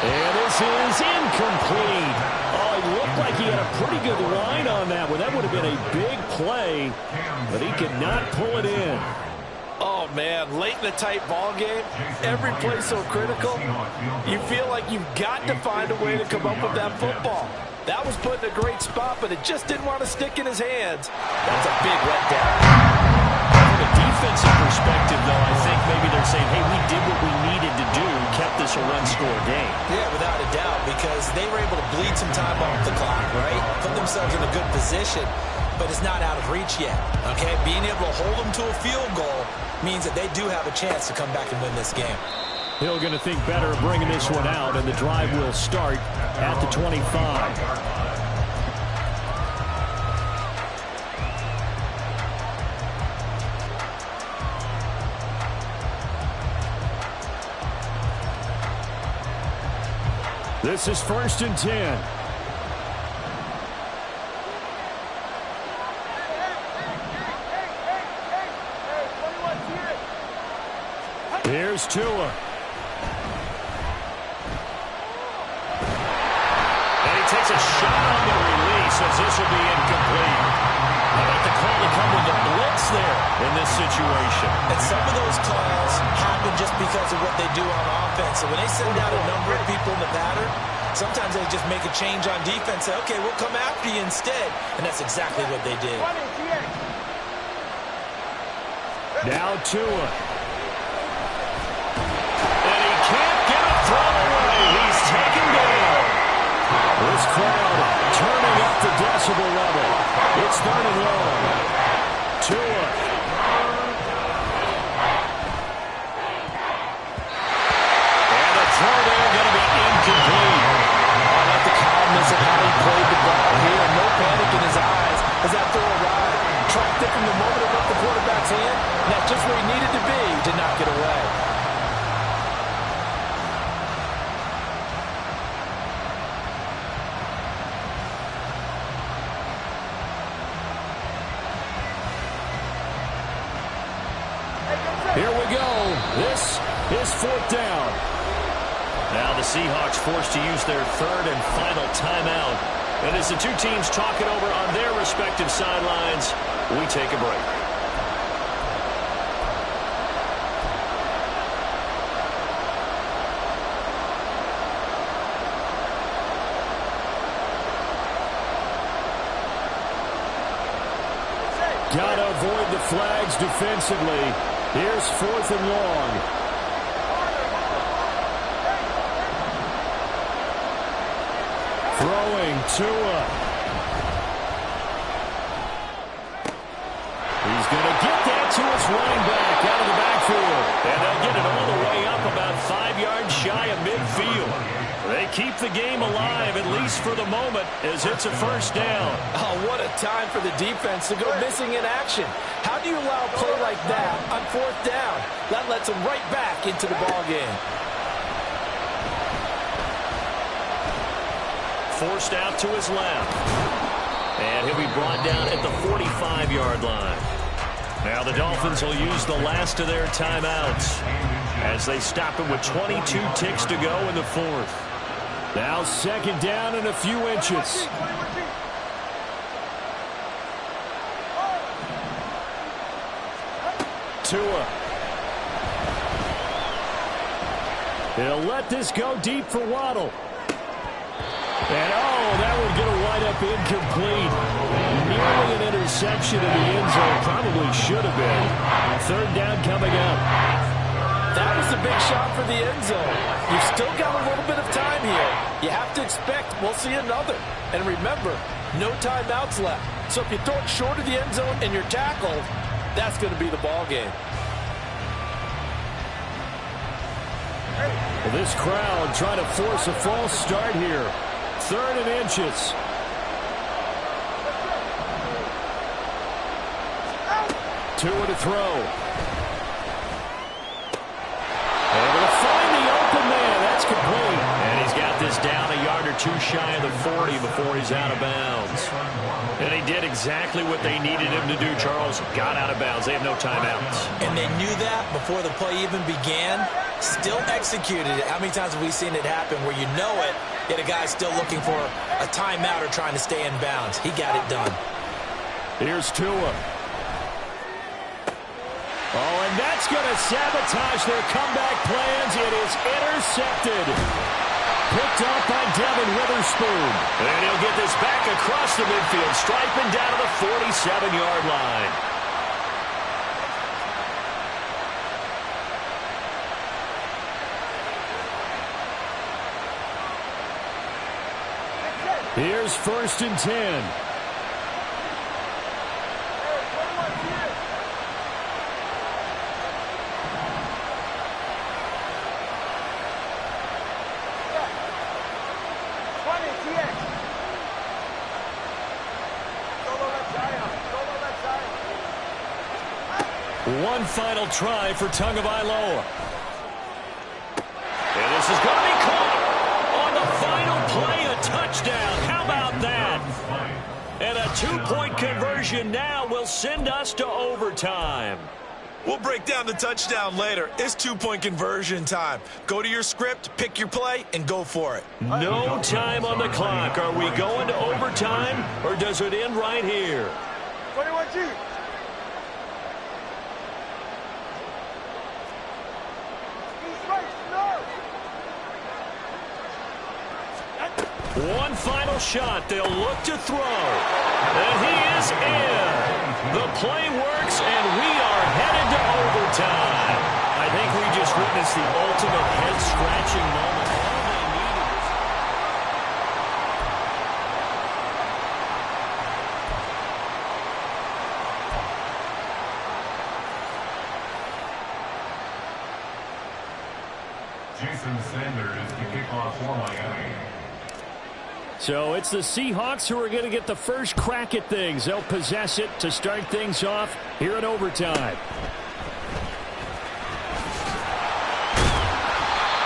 And this is incomplete. Oh, it looked like he had a pretty good line on that one. That would have been a big play, but he could not pull it in. Oh, man, late in the tight ball game, every play so critical, you feel like you've got to find a way to come up with that football. That was put in a great spot, but it just didn't want to stick in his hands. That's a big letdown. From a defensive perspective, though, I think maybe they're saying, hey, we did what we needed to do, kept this a one-score game. Yeah, without a doubt, because they were able to bleed some time off the clock, right? Put themselves in a good position, but it's not out of reach yet, okay? Being able to hold them to a field goal means that they do have a chance to come back and win this game. Hill going to think better of bringing this one out, and the drive will start at the 25. This is 1st and 10. Here's Tua. And he takes a shot on the release as this will be incomplete. call to come with the blitz there in this situation. And some of those calls happen just because of what they do on offense. So when they send out a number of people in the pattern, sometimes they just make a change on defense. Say, okay, we'll come after you instead. And that's exactly what they did. Now Tua. And he can't get a throw away. He's taken down. This crowd turning up the decibel level. It's 3rd and long. Tua. And the throw there going to be incomplete. I like the calmness of how he played the ball here. No panic in his eyes as that throw arrived. Tracked it from the moment it left the quarterback's hand. And that's just where he needed to be. Did not get away. Here we go. This is 4th down. Now the Seahawks forced to use their 3rd and final timeout. And as the two teams talk it over on their respective sidelines, we take a break. Got to avoid the flags defensively. Here's 4th and long. Throwing Tua. He's going to get that to his running back out of the backfield. And they'll get it all the way up about 5 yards shy of midfield. They keep the game alive, at least for the moment, as it's a 1st down. Oh, what a time for the defense to go missing in action. How do you allow a play like that on 4th down? That lets them right back into the ballgame. Forced out to his left. And he'll be brought down at the 45-yard line. Now the Dolphins will use the last of their timeouts as they stop it with 22 ticks to go in the 4th. Now 2nd down and a few inches. Tua. He'll let this go deep for Waddle. And, that one's going to wind up incomplete. Nearly an interception in the end zone. Probably should have been. 3rd down coming up. That was a big shot for the end zone. You've still got a little bit of time here. You have to expect we'll see another. And remember, no timeouts left. So if you throw it short of the end zone and you're tackled, that's going to be the ball game. Well, this crowd trying to force a false start here. 3rd and inches. Tua to throw. Able to find the open man. That's complete. And he's got this down a yard or two shy of the 40 before he's out of bounds. And he did exactly what they needed him to do, Charles. Got out of bounds. They have no timeouts. And they knew that before the play even began. Still executed it. How many times have we seen it happen where you know it, yet a guy's still looking for a timeout or trying to stay in bounds? He got it done. Here's Tua. Oh, and that's going to sabotage their comeback plans. It is intercepted. Picked up by Devin Witherspoon. And he'll get this back across the midfield, striping down to the 47-yard line. Here's 1st and 10. One final try for Tagovailoa. And this is going to be caught on the final play, a touchdown. How about that? And a 2-point conversion now will send us to overtime. We'll break down the touchdown later. It's 2-point conversion time. Go to your script, pick your play, and go for it. No time on the clock. Are we going to overtime, or does it end right here? 21G. One final shot. They'll look to throw. And he is in. The play works, and we are headed to overtime. I think we just witnessed the ultimate head-scratching moment. Jason Sanders to kick off for Miami. So it's the Seahawks who are going to get the first crack at things. They'll possess it to start things off here in overtime.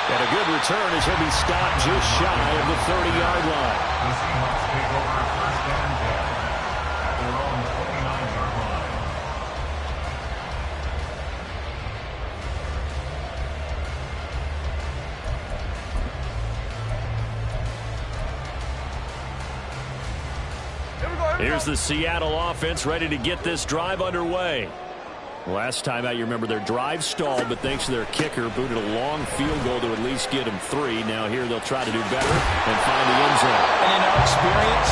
And a good return as he'll be stopped just shy of the 30-yard line. The Seahawks take over first and 10 at their own 29-yard line. Here's the Seattle offense ready to get this drive underway. Last time out, you remember their drive stalled, but thanks to their kicker, booted a long field goal to at least get them 3. Now here they'll try to do better and find the end zone. And in our experience,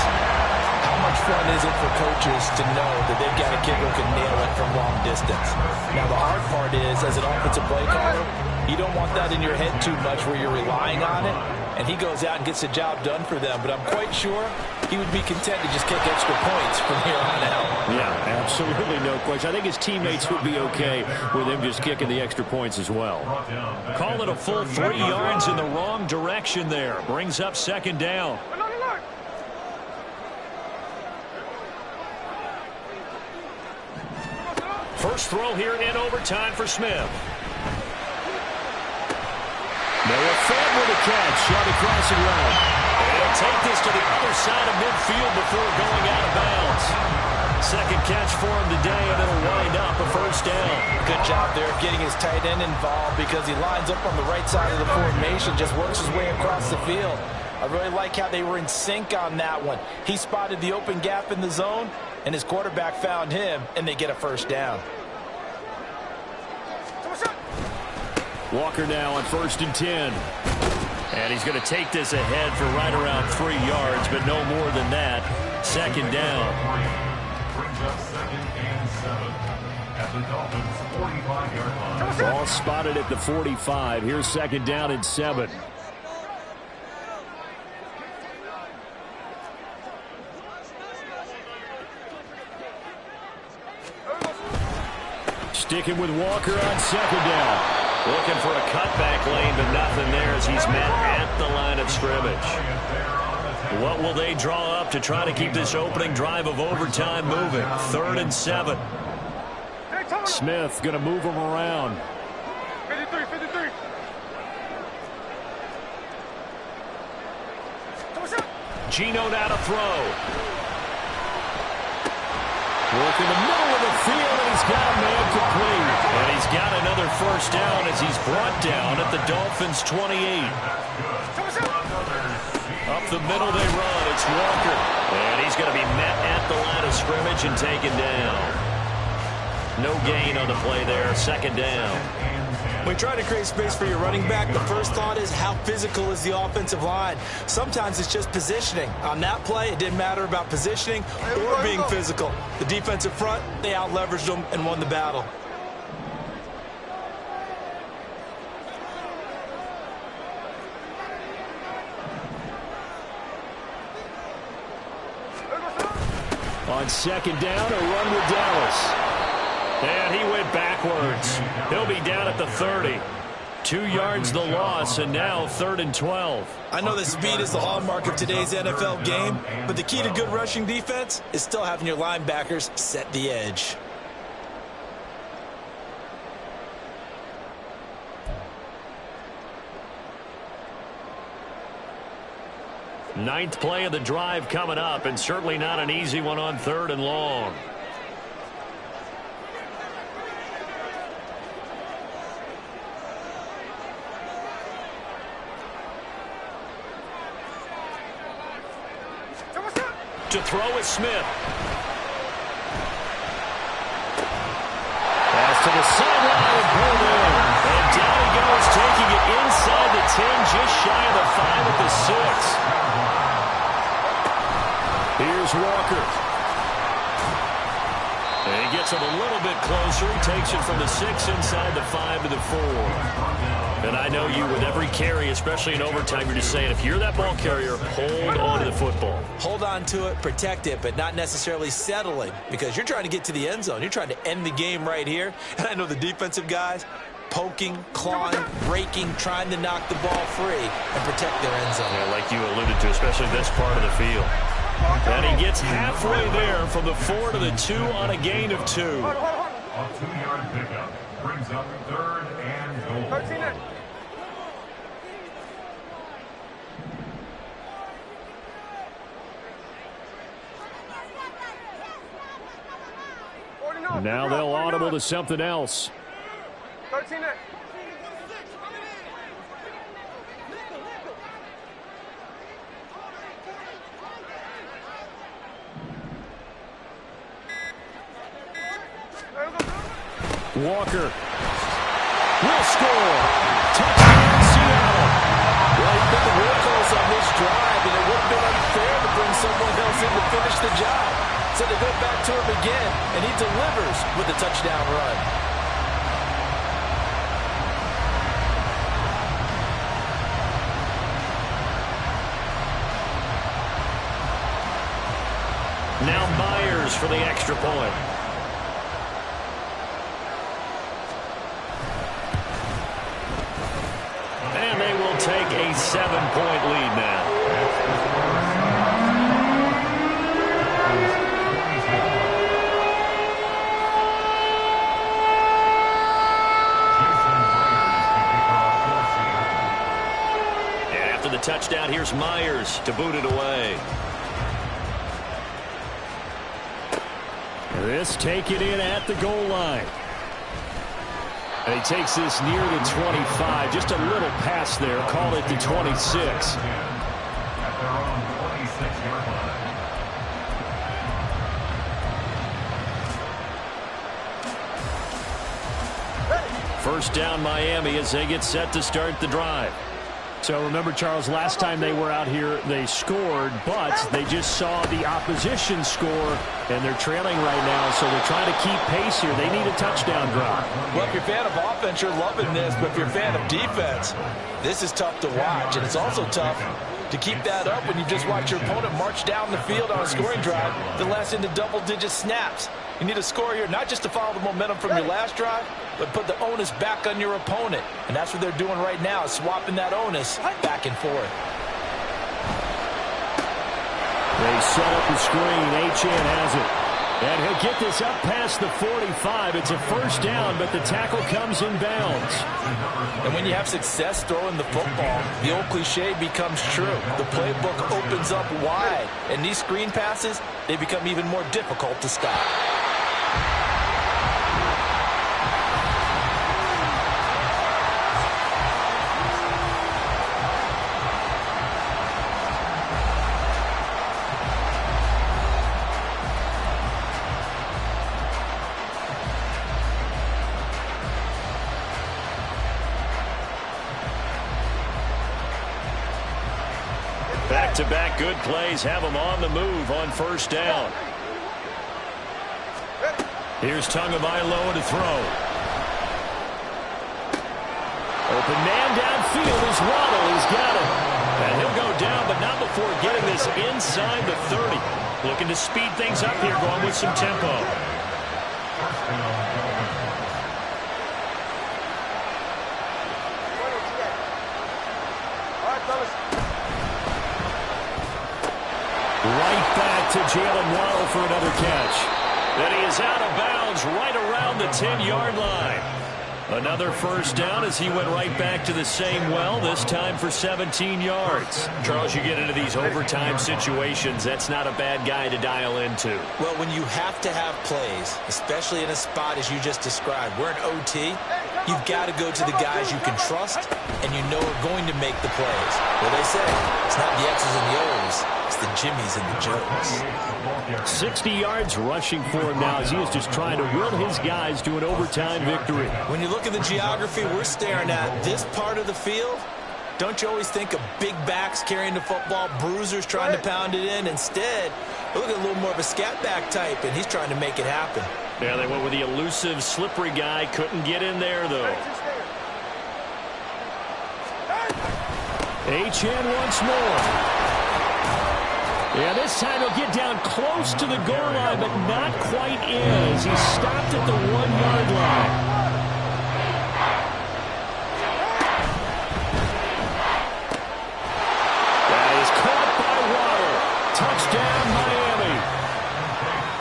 how much fun is it for coaches to know that they've got a kicker who can nail it from long distance? Now the hard part is, as an offensive play caller, you don't want that in your head too much where you're relying on it. And he goes out and gets the job done for them. But I'm quite sure he would be content to just kick extra points from here on out. Yeah, absolutely no question. I think his teammates would be okay with him just kicking the extra points as well. Call it a full 3 yards in the wrong direction there. Brings up second down. First throw here in overtime for Smith. Noah Fed with a catch on the crossing route. They'll take this to the other side of midfield before going out of bounds. Second catch for him today, and it'll wind up a first down. Good job there of getting his tight end involved because he lines up on the right side of the formation, just works his way across the field. I really like how they were in sync on that one. He spotted the open gap in the zone, and his quarterback found him, and they get a first down. Walker now on 1st and 10. And he's going to take this ahead for right around 3 yards, but no more than that. Second down. Brings up second and 7 at the Dolphins' 45-yard line. Ball spotted at the 45. Here's second down and 7. Sticking with Walker on second down. Looking for a cutback lane, but nothing there as he's met at the line of scrimmage. What will they draw up to try to keep this opening drive of overtime moving? 3rd and 7. Smith going to move him around. 53. Geno now to throw. Work in the middle of the field, and he's got a man complete. And he's got another first down as he's brought down at the Dolphins' 28. Up the middle they run. It's Walker. And he's going to be met at the line of scrimmage and taken down. No gain on the play there. Second down. When you try to create space for your running back, the first thought is how physical is the offensive line. Sometimes it's just positioning. On that play, it didn't matter about positioning or being physical. The defensive front, they out-leveraged them and won the battle. On second down, a run with Dallas. And he went backwards. He'll be down at the 30. 2 yards the loss, and now 3rd and 12. I know that speed is the hallmark of today's NFL game, but the key to good rushing defense is still having your linebackers set the edge. Ninth play of the drive coming up, and certainly not an easy one on 3rd and long. To throw is Smith. to the sideline and pulled in. And down he goes, taking it inside the 10, just shy of the 5 at the 6. Here's Walker. And he gets him a little bit closer. He takes it from the 6 inside the 5 to the 4. And I know you, with every carry, especially in overtime, you're just saying, if you're that ball carrier, hold on to the football. Hold on to it, protect it, but not necessarily settling, because you're trying to get to the end zone. You're trying to end the game right here. And I know the defensive guys poking, clawing, breaking, trying to knock the ball free and protect their end zone. Yeah, like you alluded to, especially this part of the field. And he gets halfway there from the 4 to the 2 on a gain of 2. A 2-yard pickup brings up 3rd and goal. 13. Now they'll audible to something else. 13. Walker will score. Touchdown, Seattle. Well, he's been the workhorse on this drive, and it would have been unfair to bring someone else in to finish the job. So they go back to him again, and he delivers with a touchdown run. Now Myers for the extra point. And they will take a 7-point lead now. And after the touchdown, here's Myers to boot it away. This taken in at the goal line. And he takes this near the 25. Just a little pass there. Call it the 26. At their own 26-yard line. First down, Miami, as they get set to start the drive. So remember, Charles, last time they were out here, they scored, but they just saw the opposition score, and they're trailing right now, so they're trying to keep pace here. They need a touchdown drive. Well, if you're a fan of offense, you're loving this, but if you're a fan of defense, this is tough to watch, and it's also tough to keep that up when you just watch your opponent march down the field on a scoring drive that lasts into double-digit snaps. You need a score here, not just to follow the momentum from your last drive, but put the onus back on your opponent. And that's what they're doing right now, swapping that onus back and forth. They set up the screen. Achane has it. And he'll get this up past the 45. It's a first down, but the tackle comes in bounds. And when you have success throwing the football, the old cliche becomes true. The playbook opens up wide. And these screen passes, they become even more difficult to stop. Back-to-back good plays have them on the move on first down. Here's Tagovailoa to throw. Open man downfield is Waddle. He's got it. And he'll go down, but not before getting this inside the 30. Looking to speed things up here, going with some tempo. Right back to Jalen Waddle for another catch. And he is out of bounds right around the 10-yard line. Another first down as he went right back to the same well, this time for 17 yards. Charles, you get into these overtime situations, that's not a bad guy to dial into. Well, when you have to have plays, especially in a spot as you just described, we're in OT, you've got to go to the guys you can trust and you know are going to make the plays. Well, they say it's not the X's and the O's, it's the jimmies and the jokes. 60 yards rushing for him now as he is just trying to will his guys to an overtime victory. When you look at the geography we're staring at, this part of the field, don't you always think of big backs carrying the football, bruisers trying to pound it in? Instead, look at a little more of a scat back type, and he's trying to make it happen. Yeah, they went with the elusive, slippery guy. Couldn't get in there, though. Achane once more. Yeah, this time he'll get down close to the goal line, but not quite in as he stopped at the 1-yard line. Touchdown, Miami.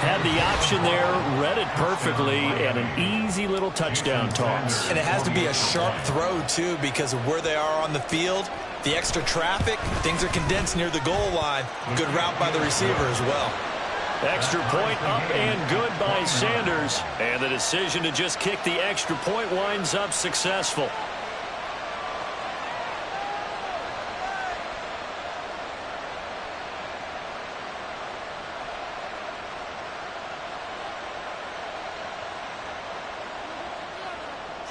Had the option there, read it perfectly, and an easy little touchdown toss. And it has to be a sharp throw, too, because of where they are on the field. The extra traffic, things are condensed near the goal line. Good route by the receiver as well. Extra point up and good by Sanders. And the decision to just kick the extra point winds up successful.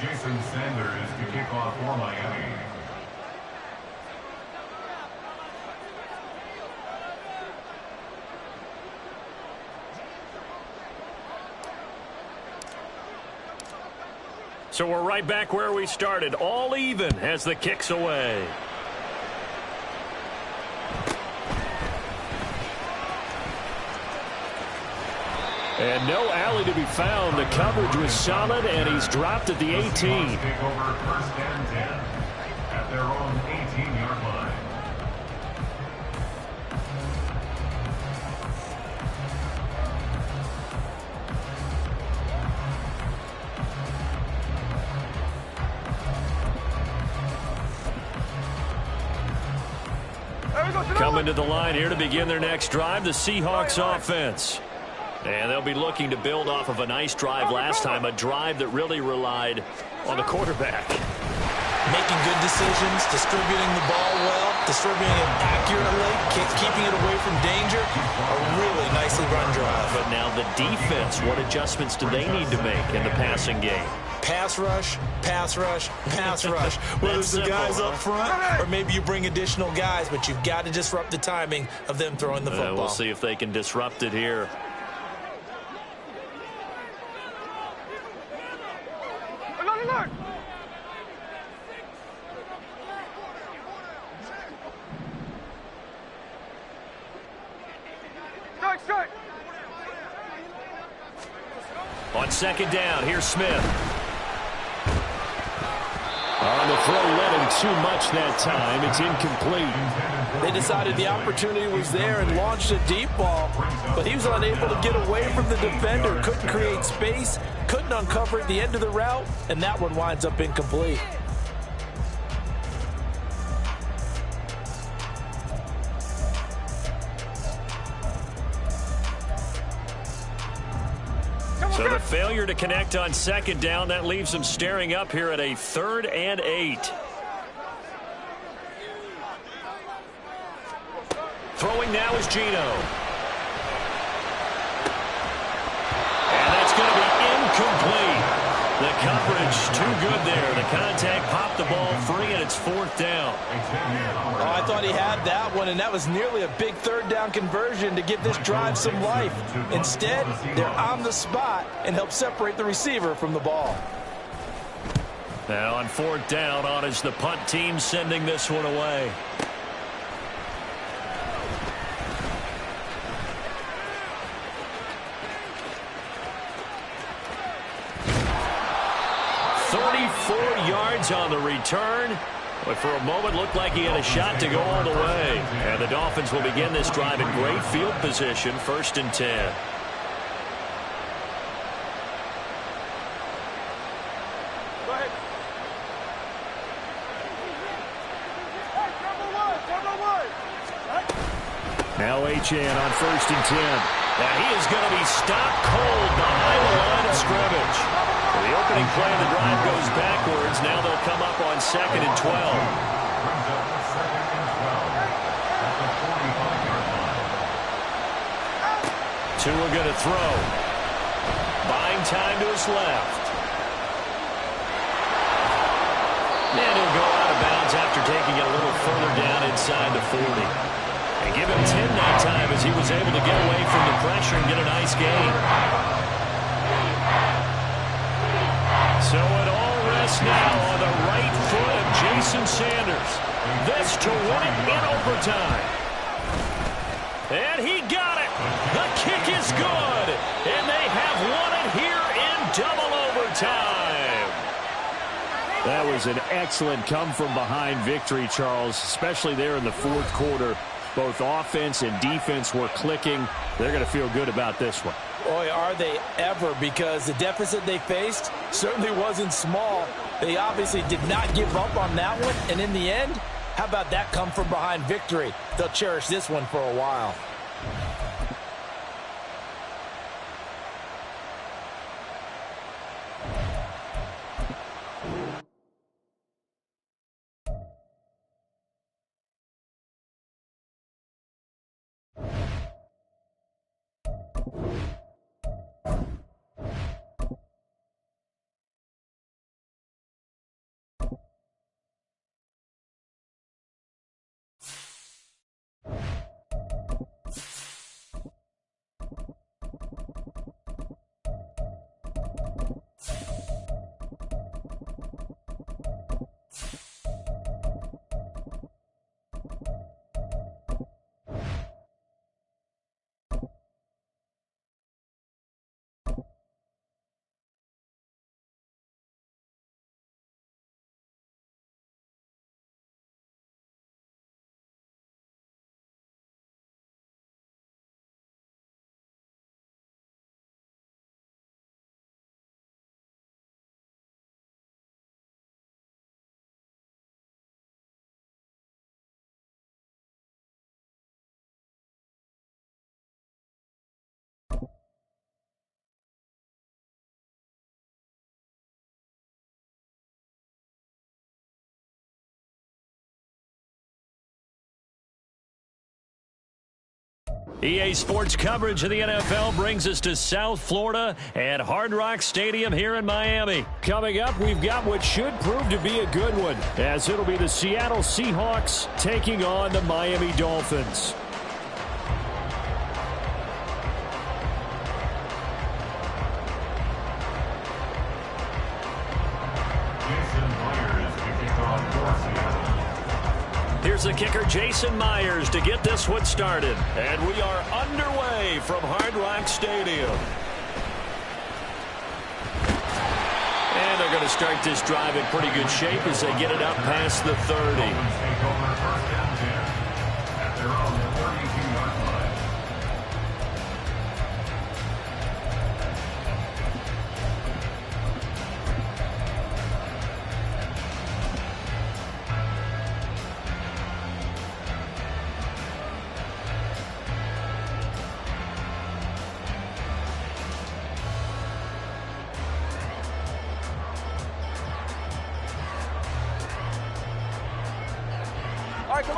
Jason Sanders to kick off for Miami. So we're right back where we started, all even as the kick's away. And no alley to be found. The coverage was solid, and he's dropped at the 18. Take over first and 10 at their own 18-yard line. Coming to the line here to begin their next drive, the Seahawks offense. And they'll be looking to build off of a nice drive last time, a drive that really relied on the quarterback. Making good decisions, distributing the ball well, distributing it accurately, keeping it away from danger. A really nicely run drive. But now the defense, what adjustments do they need to make in the passing game? Pass rush, pass rush, pass rush. Whether it's the guys up front or maybe you bring additional guys, but you've got to disrupt the timing of them throwing the football. We'll see if they can disrupt it here. On second down, here's Smith. On the throw, led him too much that time. It's incomplete. They decided the opportunity was there and launched a deep ball, but he was unable to get away from the defender, couldn't create space, couldn't uncover at the end of the route, and that one winds up incomplete. So the failure to connect on second down, that leaves them staring up here at a 3rd and 8. Throwing now is Geno. And that's going to be incomplete. The coverage too good there. The contact popped the ball free, and it's 4th down. Oh, I thought he had that one, and that was nearly a big 3rd down conversion to give this drive some life. Instead, they're on the spot and help separate the receiver from the ball. Now on 4th down, on is the punt team sending this one away. Yards on the return, but for a moment looked like he had a shot to go all the way. And the Dolphins will begin this drive in great field position, 1st and 10. Go ahead. Now Achane on 1st and 10. And he is going to be stopped cold behind the line of scrimmage. So the opening play of the drive goes backwards. Now they'll come up on 2nd and 12. Brings up 2nd and 12 at the 45-yard line. Tua going to throw. Buying time to his left. And he'll go out of bounds after taking it a little further down inside the 40. And give him 10 that time as he was able to get away from the pressure and get a nice gain. So it all rests now on the right foot of Jason Sanders. This to win it in overtime. And he got it. The kick is good. And they have won it here in double overtime. That was an excellent come-from-behind victory, Charles, especially there in the fourth quarter. Both offense and defense were clicking. They're going to feel good about this one. Boy, are they ever, because the deficit they faced certainly wasn't small. They obviously did not give up on that one, and in the end, how about that come-from-behind victory? They'll cherish this one for a while. EA Sports coverage of the NFL brings us to South Florida at Hard Rock Stadium here in Miami. Coming up, we've got what should prove to be a good one, as it'll be the Seattle Seahawks taking on the Miami Dolphins. Here's the kicker, Jason Myers, to get this one started. And we are underway from Hard Rock Stadium. And they're going to start this drive in pretty good shape as they get it up past the 30.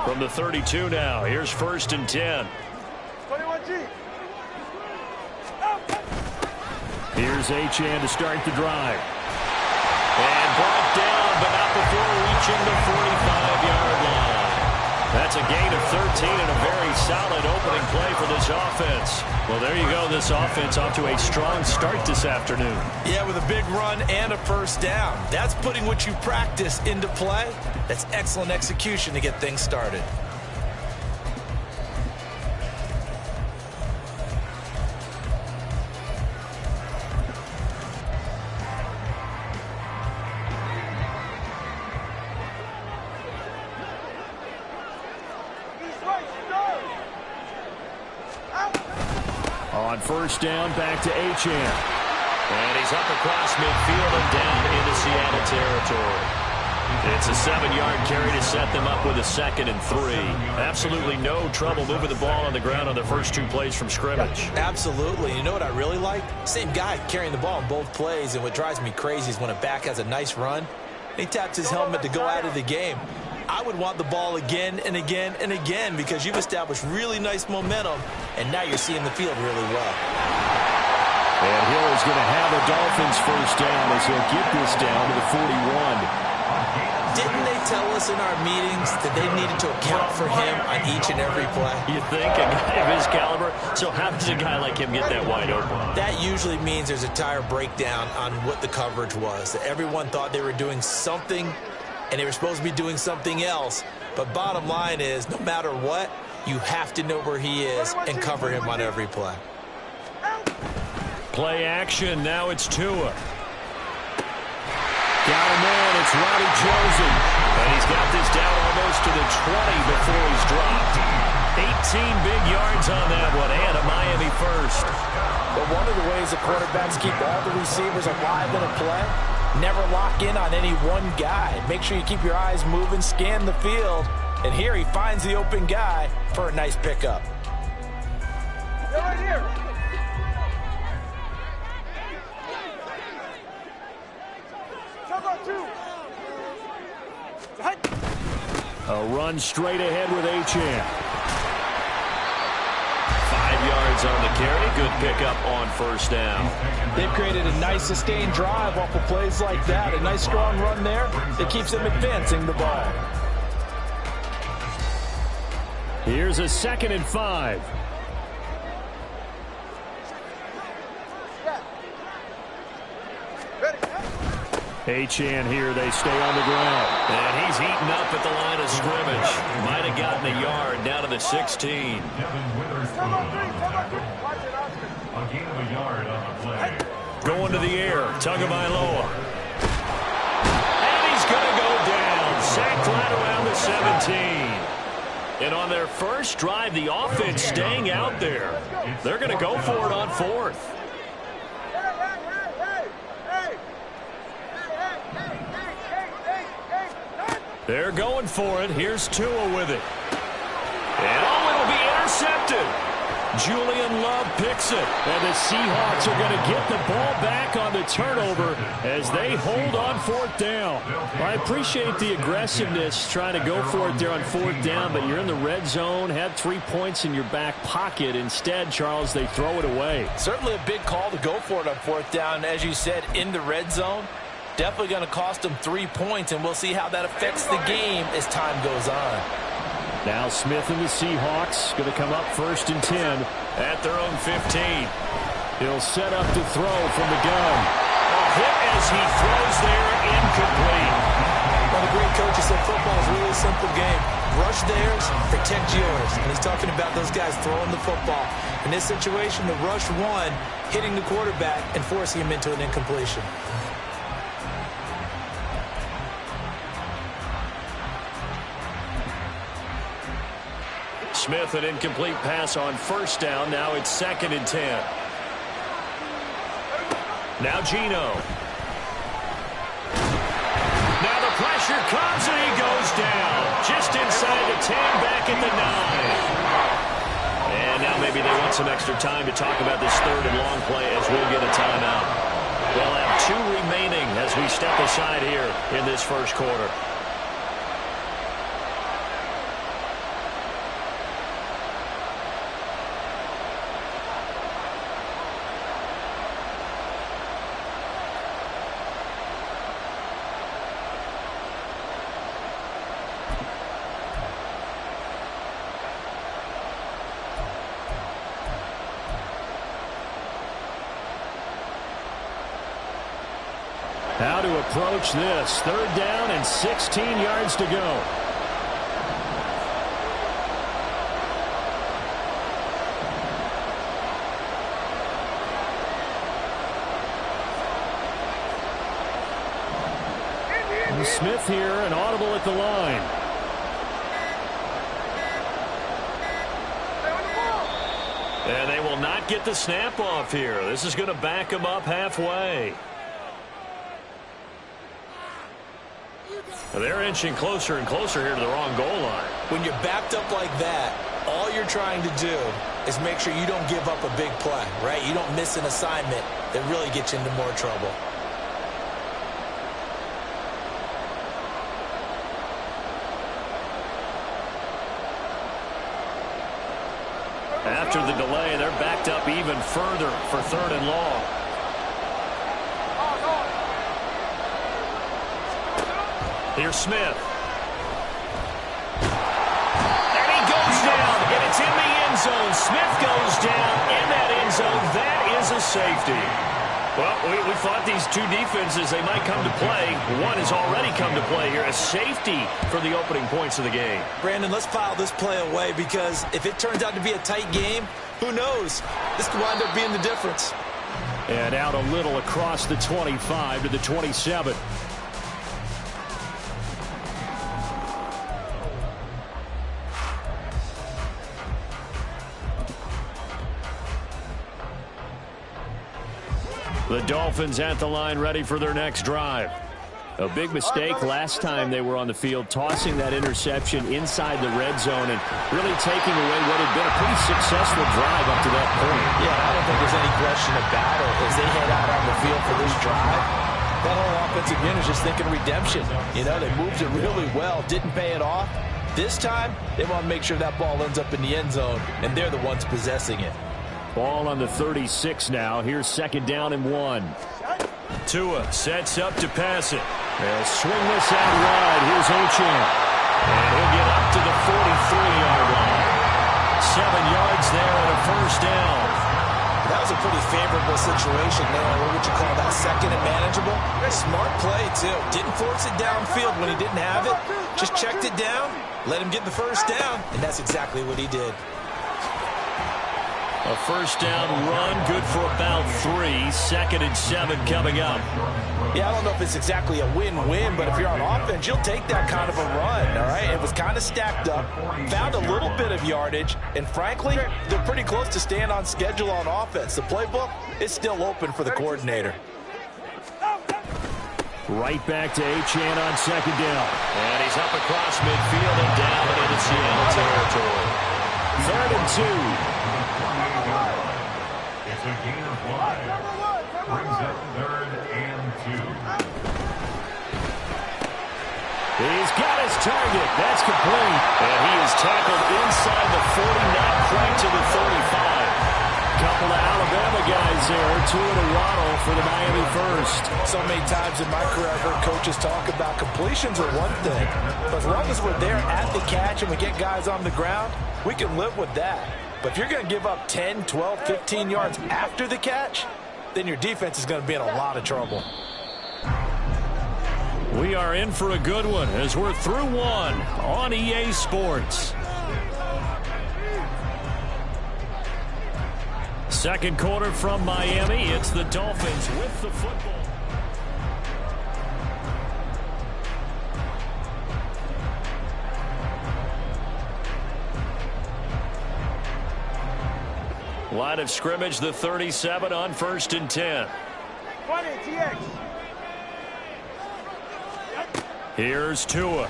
From the 32 now, here's 1st and 10. 21G. Here's Achane to start the drive. And brought down, but not before reaching the 45-yard line. That's a gain of 13 and a very solid opening play for this offense. Well, there you go. This offense off to a strong start this afternoon. Yeah, with a big run and a first down. That's putting what you practice into play. That's excellent execution to get things started. On 1st down, back to Achane. And he's up across midfield and down into Seattle territory. It's a 7-yard carry to set them up with a 2nd and 3. Absolutely no trouble moving the ball on the ground on the first 2 plays from scrimmage. Absolutely. You know what I really like? Same guy carrying the ball in both plays, and what drives me crazy is when a back has a nice run, he taps his helmet to go out of the game. I would want the ball again and again and again because you've established really nice momentum, and now you're seeing the field really well. And Hill is going to have a Dolphins first down as he'll get this down to the 41. Didn't they tell us in our meetings that they needed to account for him on each and every play? You think a guy of his caliber? So how does a guy like him get that wide open? That usually means there's a tire breakdown on what the coverage was. That everyone thought they were doing something, and they were supposed to be doing something else. But bottom line is, no matter what, you have to know where he is and cover him on every play. Play action. Now it's Tua. Got him in. It's Robbie Chosen. And he's got this down almost to the 20 before he's dropped. 18 big yards on that one, and a Miami first. But one of the ways the quarterbacks keep all the receivers alive in a play, never lock in on any one guy. Make sure you keep your eyes moving, scan the field. And here he finds the open guy for a nice pickup. They're right here. A run straight ahead with Achane. 5 yards on the carry. Good pickup on first down. They've created a nice sustained drive off of plays like that. A nice strong run there that keeps them advancing the ball. Here's a 2nd and 5. Achane here. They stay on the ground. And he's eaten up at the line of scrimmage. Might have gotten a yard down to the 16. A gain of a yard on the play. Going to the air. Tagovailoa. And he's going to go down. Sacked right around the 17. And on their first drive, the offense staying out there. They're going to go for it on 4th. They're going for it. Here's Tua with it. And it'll be intercepted. Julian Love picks it. And the Seahawks are going to get the ball back on the turnover as they hold on 4th down. I appreciate the aggressiveness trying to go for it there on 4th down, but you're in the red zone, had 3 points in your back pocket. Instead, Charles, they throw it away. Certainly a big call to go for it on 4th down. As you said, in the red zone. Definitely going to cost them 3 points, and we'll see how that affects the game as time goes on. Now Smith and the Seahawks going to come up 1st and 10 at their own 15. He'll set up to throw from the gun. A hit as he throws there, incomplete. Well, the great coach has said football is a really simple game. Rush theirs, protect yours. And he's talking about those guys throwing the football. In this situation, the rush one, hitting the quarterback and forcing him into an incompletion. Smith, an incomplete pass on first down. Now it's 2nd and 10. Now Geno. Now the pressure comes and he goes down. Just inside the 10, back at the 9. And now maybe they want some extra time to talk about this 3rd and long play as we'll get a timeout. We'll have 2 remaining as we step aside here in this first quarter. How to approach this. 3rd down and 16 yards to go. And Smith here, an audible at the line. And they will not get the snap off here. This is going to back them up halfway. They're inching closer and closer here to the wrong goal line. When you're backed up like that, all you're trying to do is make sure you don't give up a big play, right? You don't miss an assignment that really gets you into more trouble. After the delay, they're backed up even further for 3rd and long. Here's Smith. And he goes down, and it's in the end zone. Smith goes down in that end zone. That is a safety. Well, we thought these two defenses, they might come to play. One has already come to play here. A safety for the opening points of the game. Brandon, let's file this play away because if it turns out to be a tight game, who knows? This could wind up being the difference. And out a little across the 25 to the 27. The Dolphins at the line ready for their next drive. A big mistake last time they were on the field, tossing that interception inside the red zone and really taking away what had been a pretty successful drive up to that point. Yeah, I don't think there's any question about it. As they head out on the field for this drive, that whole offensive unit is just thinking redemption. You know, they moved it really well, didn't pay it off. This time, they want to make sure that ball ends up in the end zone, and they're the ones possessing it. Ball on the 36 now. Here's 2nd down and 1. Tua sets up to pass it. They'll swing this out wide. Here's Gtowncapp. And he'll get up to the 43-yard line. 7 yards there and a 1st down. That was a pretty favorable situation there. What would you call that? 2nd and manageable? Smart play, too. Didn't force it downfield when he didn't have it. Just checked it down, let him get the 1st down, and that's exactly what he did. A 1st down run, good for about 3. 2nd and 7 coming up. Yeah, I don't know if it's exactly a win-win, but if you're on offense, you'll take that kind of a run, all right? It was kind of stacked up, found a little bit of yardage, and frankly, they're pretty close to staying on schedule on offense. The playbook is still open for the coordinator. Right back to Gtowncapp on 2nd down. And he's up across midfield and down into Seattle territory. 3rd and 2. It's a gain of 5. Brings up 3rd and 2. He's got his target. That's complete. And he is tackled inside the 40, not quite to the 35. Couple of Alabama guys there. Tua and Waddle for the Miami first. So many times in my career, I've heard coaches talk about completions are one thing. But as long as we're there at the catch and we get guys on the ground, we can live with that. But if you're going to give up 10, 12, 15 yards after the catch, then your defense is going to be in a lot of trouble. We are in for a good one as we're through one on EA Sports. 2nd quarter from Miami. It's the Dolphins with the football. Line of scrimmage, the 37 on 1st and 10. 20, TX. Here's Tua.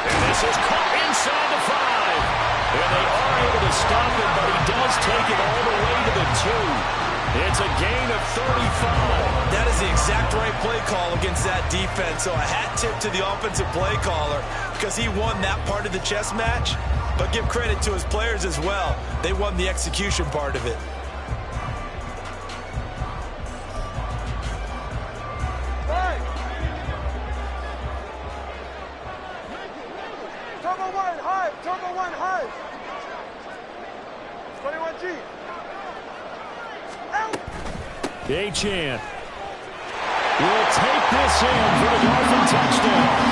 And this is caught inside the 5. And they are able to stop him, but he does take it all the way to the 2. It's a gain of 35. That is the exact right play call against that defense. So a hat tip to the offensive play caller because he won that part of the chess match. But give credit to his players as well. They won the execution part of it. Hey! Turbo 1, high! Turbo 1, high! 21G. Out! Gtowncapp will take this in for the Dolphin touchdown.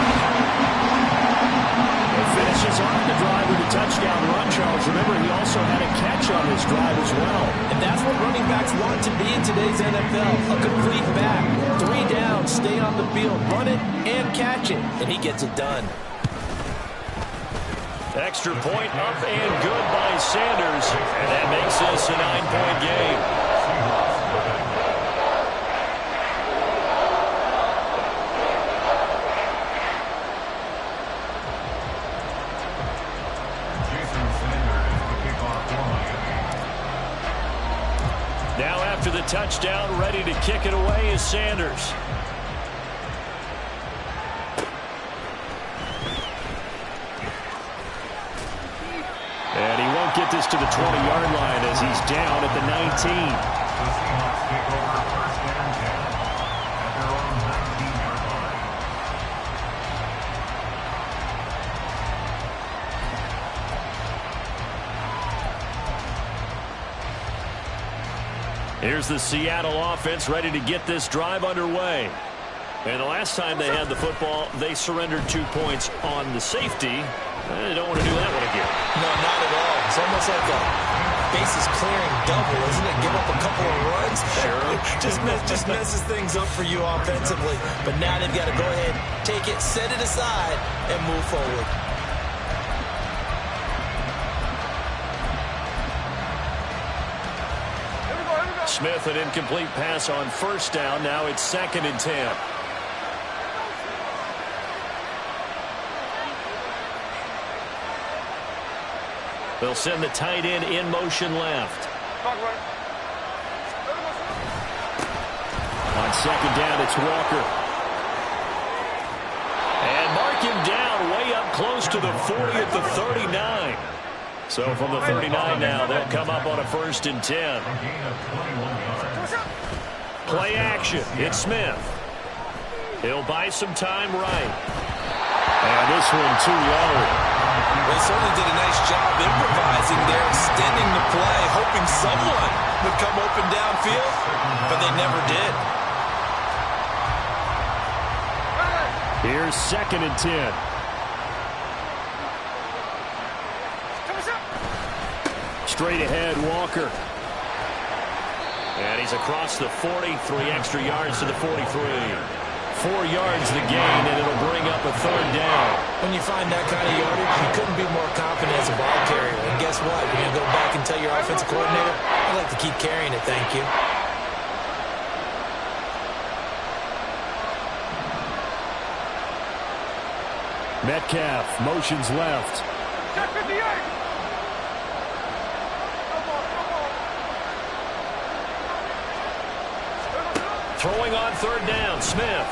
Finishes off the drive with a touchdown run, Charles. Remember, he also had a catch on this drive as well. And that's what running backs want to be in today's NFL. A complete back. 3 down, stay on the field, run it, and catch it. And he gets it done. Extra point up and good by Sanders. And that makes this a 9-point game. Now after the touchdown, ready to kick it away is Sanders. 20-yard line as he's down at the 19. The Seahawks take over first and 10 at their own 19-yard line. Here's the Seattle offense ready to get this drive underway. And the last time they had the football, they surrendered 2 points on the safety. They don't want to do that one again. No, not at all. It's almost like a bases clearing double, isn't it? Give up a couple of runs. Sure. just messes things up for you offensively. But now they've got to go ahead, take it, set it aside, and move forward. Smith, an incomplete pass on first down. Now it's 2nd and 10. They'll send the tight end in motion left. On 2nd down, it's Walker. And mark him down way up close to the 40 at the 39. So from the 39 now, they'll come up on a 1st and 10. A gain of 21 yards. Play action. It's Smith. He'll buy some time right. And this one too low. They certainly did a nice job improvising there, extending the play, hoping someone would come open downfield, but they never did. Here's 2nd and 10. Straight ahead, Walker. And he's across the 40, 3 extra yards to the 43. 4 yards the gain, and it'll bring up a 3rd down. When you find that kind of yardage, you couldn't be more confident as a ball carrier. And guess what? You're going to go back and tell your offensive coordinator, I'd like to keep carrying it, thank you. Metcalf motions left. Check 58. Throwing on 3rd down, Smith.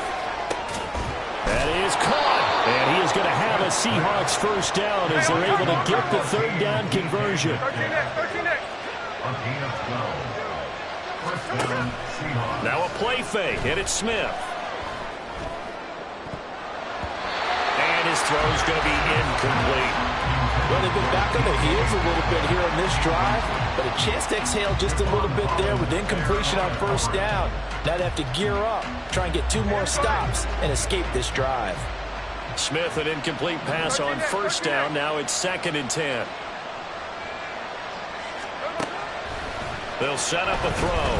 That is caught. And he is going to have a Seahawks 1st down as they're able to get the 3rd down conversion. 13 next, 13 next. A gain of 12. First down, Seahawks. Now a play fake, and it's Smith. And his throw's going to be incomplete. Well, they've been back on their heels a little bit here on this drive, but a chance to exhale just a little bit there with incompletion on 1st down. Now they have to gear up, try and get 2 more stops, and escape this drive. Smith, an incomplete pass on 1st down. Now it's 2nd and 10. They'll set up a throw.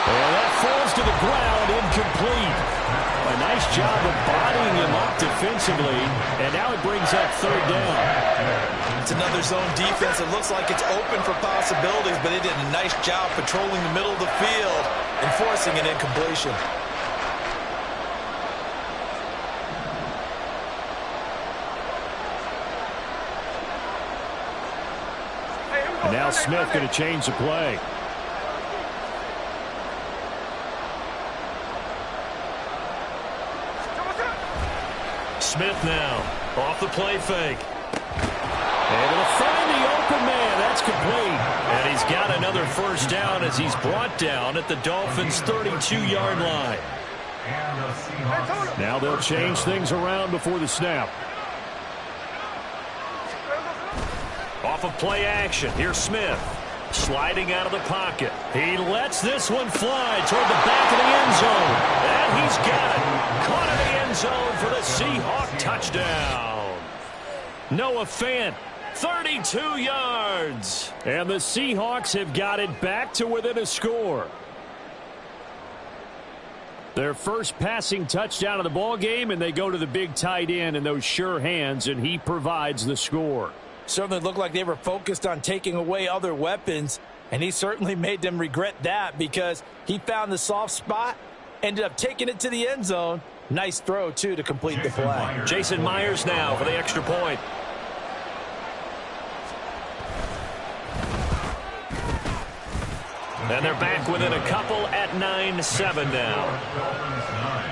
And that falls to the ground, incomplete. A nice job of bodying him up defensively, and now it brings up 3rd down. It's another zone defense. It looks like it's open for possibilities, but they did a nice job patrolling the middle of the field and forcing an incompletion. And now Smith going to change the play. Smith now off the play fake. Able to find the open man. That's complete. And he's got another 1st down as he's brought down at the Dolphins' 32-yard line. And the Seahawks. Now they'll change things around before the snap. Off of play action. Here's Smith. Sliding out of the pocket. He lets this one fly toward the back of the end zone. And he's got it. Caught in the end zone for the Seahawk touchdown. Noah Fant, 32 yards. And the Seahawks have got it back to within a score. Their first passing touchdown of the ball game, and they go to the big tight end in those sure hands, and he provides the score. Certainly looked like they were focused on taking away other weapons, and he certainly made them regret that because he found the soft spot, ended up taking it to the end zone. Nice throw, too, to complete the play. Jason Myers now for the extra point. And they're back within a couple at 9-7 now. Dolphins 9,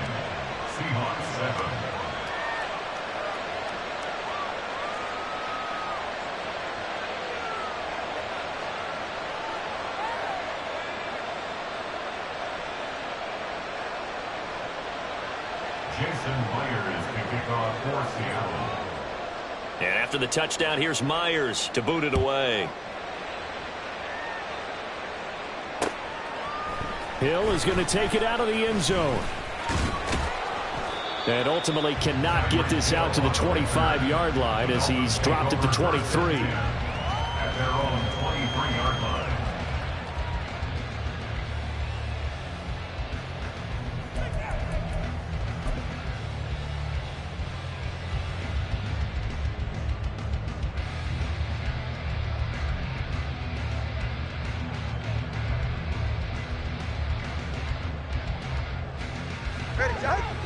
Seahawks 7. Jason Myers to kick off for Seattle. And after the touchdown, here's Myers to boot it away. Hill is going to take it out of the end zone. And ultimately cannot get this out to the 25-yard line as he's dropped at the 23. At their own 23-yard line.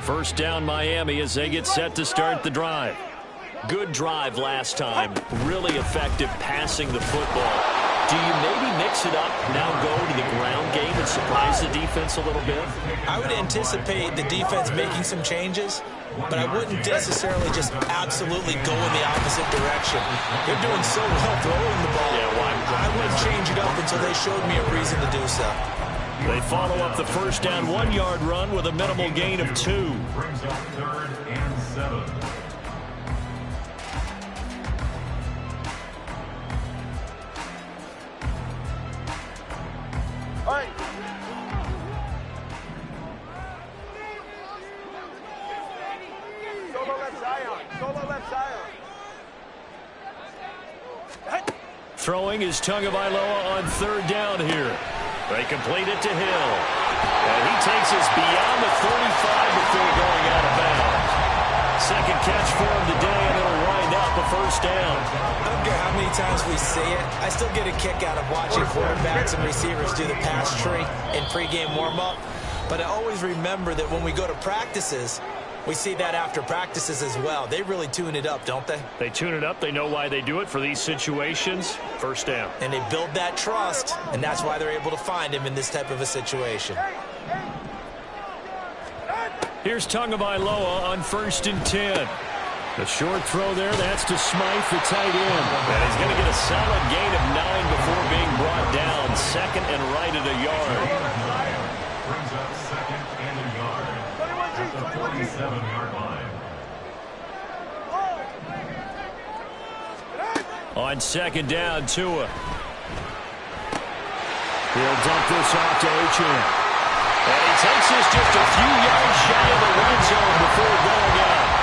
First down Miami as they get set to start the drive. Good drive last time. Really effective passing the football. Do you maybe mix it up, now go to the ground game and surprise the defense a little bit? I would anticipate the defense making some changes, but I wouldn't necessarily just absolutely go in the opposite direction. They're doing so well throwing the ball. Yeah, I wouldn't change it up until they showed me a reason to do so. They follow up the first down 1-yard run with a minimal gain of 2. Brings up 3rd and 7. All right. Solo left Zion. Solo left Zion. Throwing is Tagovailoa on 3rd down here. They complete it to Hill. And he takes us beyond the 35 before going out of bounds. Second catch for him today, and it'll wind up a first down. I don't care how many times we see it. I still get a kick out of watching quarterbacks and receivers do the pass tree in pregame warm-up. But I always remember that when we go to practices, we see that after practices as well. They really tune it up, don't they? They tune it up. They know why they do it for these situations. First down. And they build that trust, and that's why they're able to find him in this type of a situation. Here's Tagovailoa on 1st and 10. A short throw there. That's to Smythe, the tight end. And he's going to get a solid gain of 9 before being brought down. Second and right at a yard. Brings up 2nd and a yard. At the 47-yard line. On 2nd down, Tua. He'll dump this off to Achane. And he takes this just a few yards shy of the red zone before going out.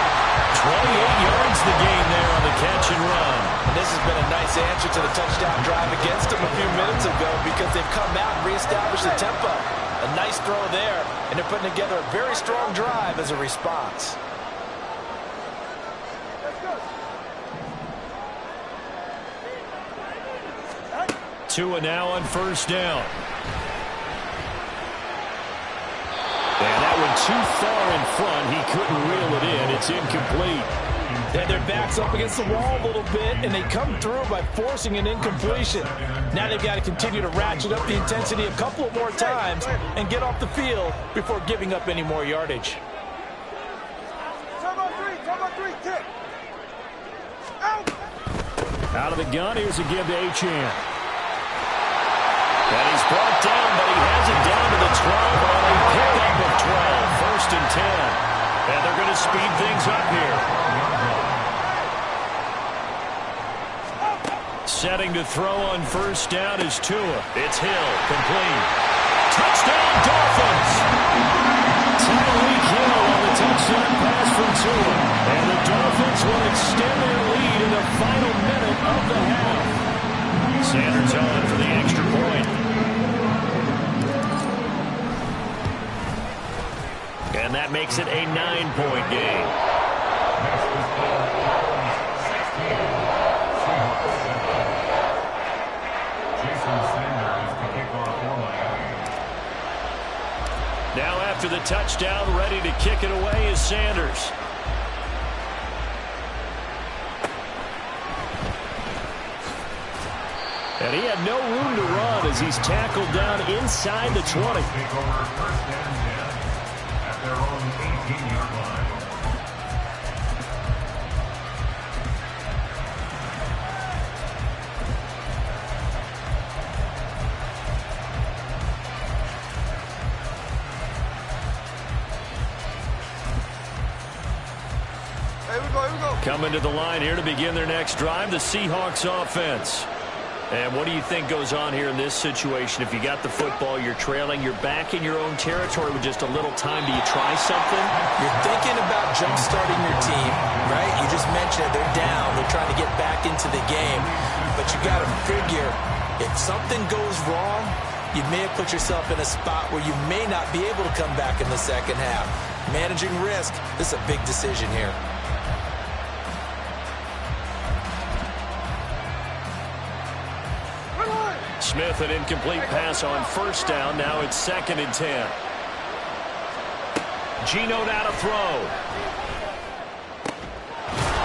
28 yards the gain there on the catch and run. And this has been a nice answer to the touchdown drive against them a few minutes ago because they've come out and reestablished the tempo. A nice throw there, and they're putting together a very strong drive as a response. Tua now on 1st down. And that one too far in front. He couldn't reel it in. It's incomplete. And their back's up against the wall a little bit, and they come through by forcing an incompletion. Now they've got to continue to ratchet up the intensity a couple of more times and get off the field before giving up any more yardage. Come on, three, kick. Out. Out of the gun, here's a give to Achane. And he's brought down, but he has it down to the 12 on a pickup of 12. 1st and 10. And they're going to speed things up here. Setting to throw on 1st down is Tua. It's Hill, complete. Touchdown, Dolphins! Tyreek Hill on the touchdown pass from Tua. And the Dolphins will extend their lead in the final minute of the half. Sanders on for the extra point. And that makes it a 9-point game. Now after the touchdown, ready to kick it away is Sanders. And he had no room to run as he's tackled down inside the 20. At their own 18-yard line. Coming to the line here to begin their next drive, the Seahawks offense. And what do you think goes on here in this situation? If you got the football, you're trailing, you're back in your own territory with just a little time. Do you try something? You're thinking about jump-starting your team, right? You just mentioned it. They're down. They're trying to get back into the game. But you got to figure, if something goes wrong, you may have put yourself in a spot where you may not be able to come back in the second half. Managing risk, this is a big decision here. Smith, an incomplete pass on first down. Now it's 2nd and 10. Geno now to throw.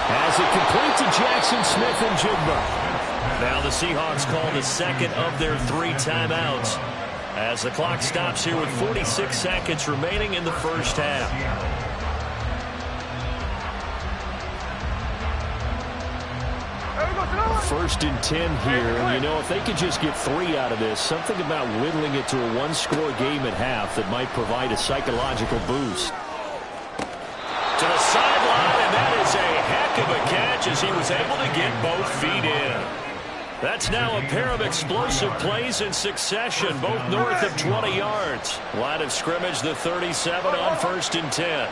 Has it complete to Jackson Smith and Jigba. Now the Seahawks call the second of their 3 timeouts as the clock stops here with 46 seconds remaining in the first half. 1st and 10 here, and you know, if they could just get 3 out of this, something about whittling it to a 1-score game at half that might provide a psychological boost. To the sideline, and that is a heck of a catch as he was able to get both feet in. That's now a pair of explosive plays in succession, both north of 20 yards. Line of scrimmage, the 37 on 1st and 10.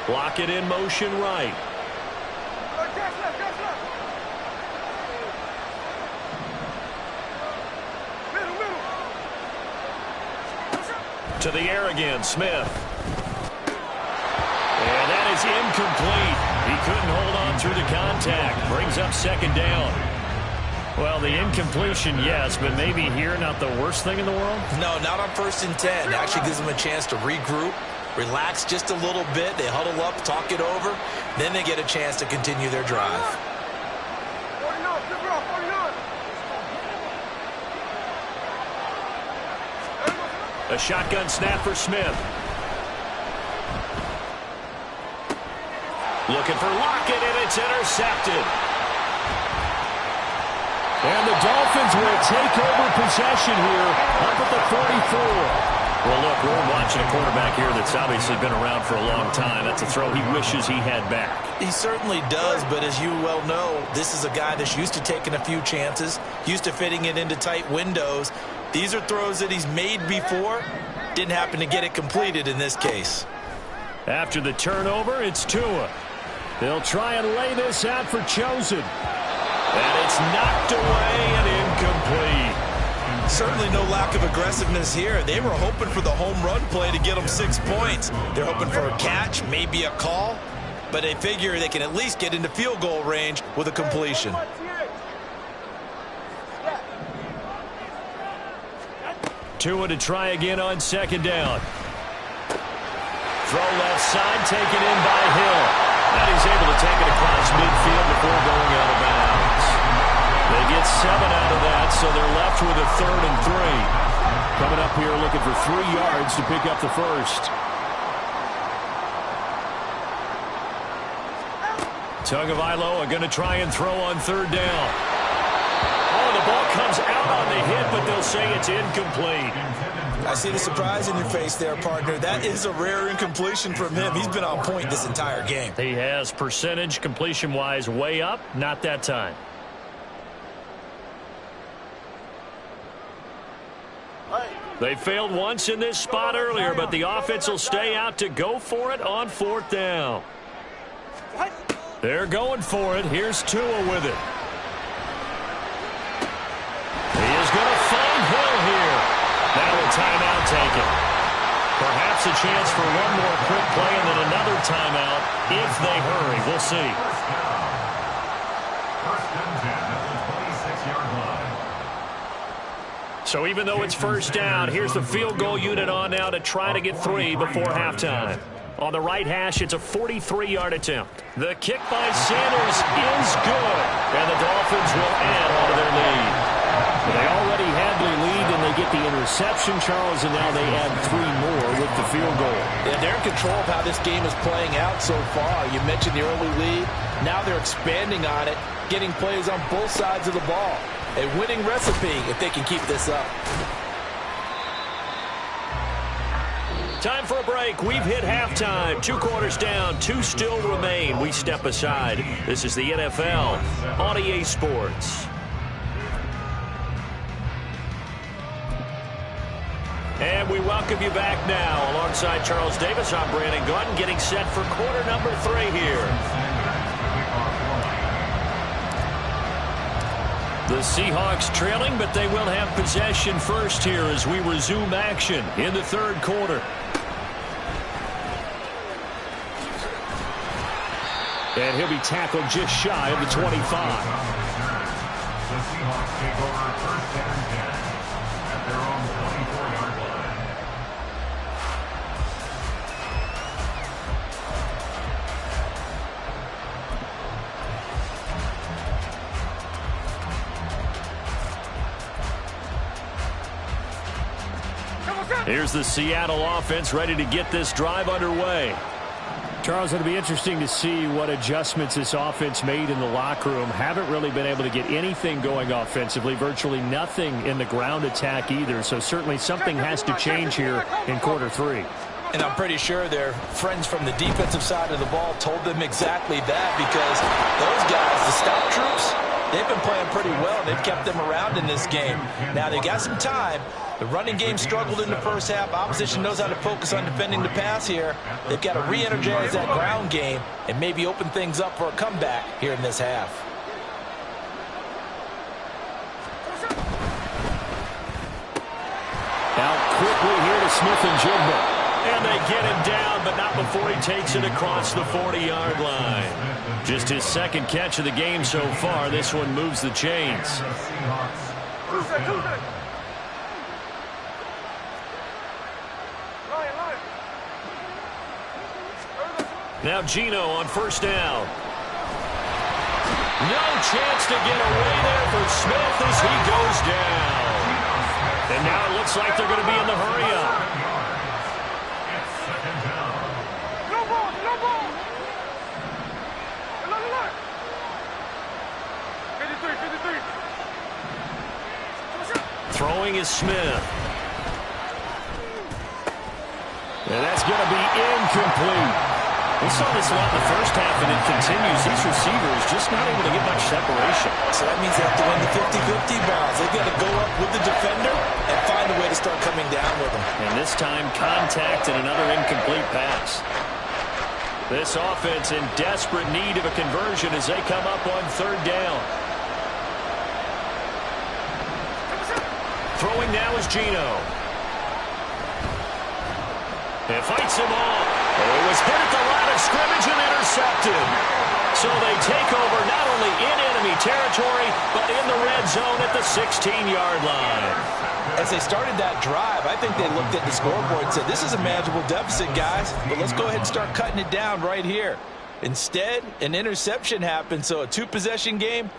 Block it in motion right. To the air again, Smith. And that is incomplete. He couldn't hold on through the contact. Brings up 2nd down. Well, the incompletion, yes, but maybe here not the worst thing in the world? No, not on 1st and 10. Actually gives them a chance to regroup, relax just a little bit. They huddle up, talk it over. Then they get a chance to continue their drive. A shotgun snap for Smith. Looking for Lockett, and it's intercepted. And the Dolphins will take over possession here up at the 44. Well, look, we're watching a quarterback here that's obviously been around for a long time. That's a throw he wishes he had back. He certainly does, but as you well know, this is a guy that's used to taking a few chances, used to fitting it into tight windows. These are throws that he's made before. Didn't happen to get it completed in this case. After the turnover, it's Tua. They'll try and lay this out for Chosen. And it's knocked away and incomplete. Certainly no lack of aggressiveness here. They were hoping for the home run play to get them 6 points. They're hoping for a catch, maybe a call, but they figure they can at least get into field goal range with a completion. Tua to try again on 2nd down. Throw left side, taken in by Hill. And he's able to take it across midfield before going out of bounds. They get 7 out of that, so they're left with a 3rd and 3. Coming up here looking for 3 yards to pick up the first. Tagovailoa going to try and throw on 3rd down. Oh, the ball comes out on the hit, but they'll say it's incomplete. I see the surprise in your face there, partner. That is a rare incompletion from him. He's been on point this entire game. He has percentage completion-wise way up, not that time. They failed once in this spot earlier, but the offense will stay out to go for it on 4th down. They're going for it. Here's Tua with it. He is going to find Hill here. Now a timeout taken. Perhaps a chance for one more quick play and then another timeout if they hurry. We'll see. So even though it's 1st down, here's the field goal unit on now to try to get 3 before halftime. On the right hash, it's a 43-yard attempt. The kick by Sanders is good, and the Dolphins will add on to their lead. They already had their lead, and they get the interception, Charles, and now they add 3 more with the field goal. Yeah, they're in control of how this game is playing out so far. You mentioned the early lead. Now they're expanding on it, getting plays on both sides of the ball. A winning recipe if they can keep this up. Time for a break. We've hit halftime. 2 quarters down. 2 still remain. We step aside. This is the NFL on EA Sports. And we welcome you back now. Alongside Charles Davis, I'm Brandon Gaudin, getting set for quarter number 3 here. The Seahawks trailing, but they will have possession first here as we resume action in the 3rd quarter. And he'll be tackled just shy of the 25. The Seahawks take over 1st and 10 at their own 24-yard line. Here's the Seattle offense ready to get this drive underway. Charles, it'll be interesting to see what adjustments this offense made in the locker room. Haven't really been able to get anything going offensively, virtually nothing in the ground attack either. So certainly something has to change here in quarter 3. And I'm pretty sure their friends from the defensive side of the ball told them exactly that, because those guys, the stop troops, they've been playing pretty well. They've kept them around in this game. Now they got some time. The running game struggled in the first half. Opposition knows how to focus on defending the pass here. They've got to re-energize that ground game and maybe open things up for a comeback here in this half. Out quickly here to Smith-Njigba. And they get him down, but not before he takes it across the 40-yard line. Just his 2nd catch of the game so far. This one moves the chains. Now Geno on 1st down. No chance to get away there for Smith as he goes down. And now it looks like they're going to be in the hurry-up. Throwing is Smith. And that's going to be incomplete. We saw this a lot in the first half, and it continues. These receivers just not able to get much separation. So that means they have to win the 50-50 balls. They've got to go up with the defender and find a way to start coming down with them. And this time, contact and another incomplete pass. This offense in desperate need of a conversion as they come up on 3rd down. Throwing now is Geno. And fights him off. He was hit at the line of scrimmage and intercepted. So they take over not only in enemy territory, but in the red zone at the 16-yard line. As they started that drive, I think they looked at the scoreboard and said, this is a manageable deficit, guys, but let's go ahead and start cutting it down right here. Instead, an interception happened, so a 2-possession game.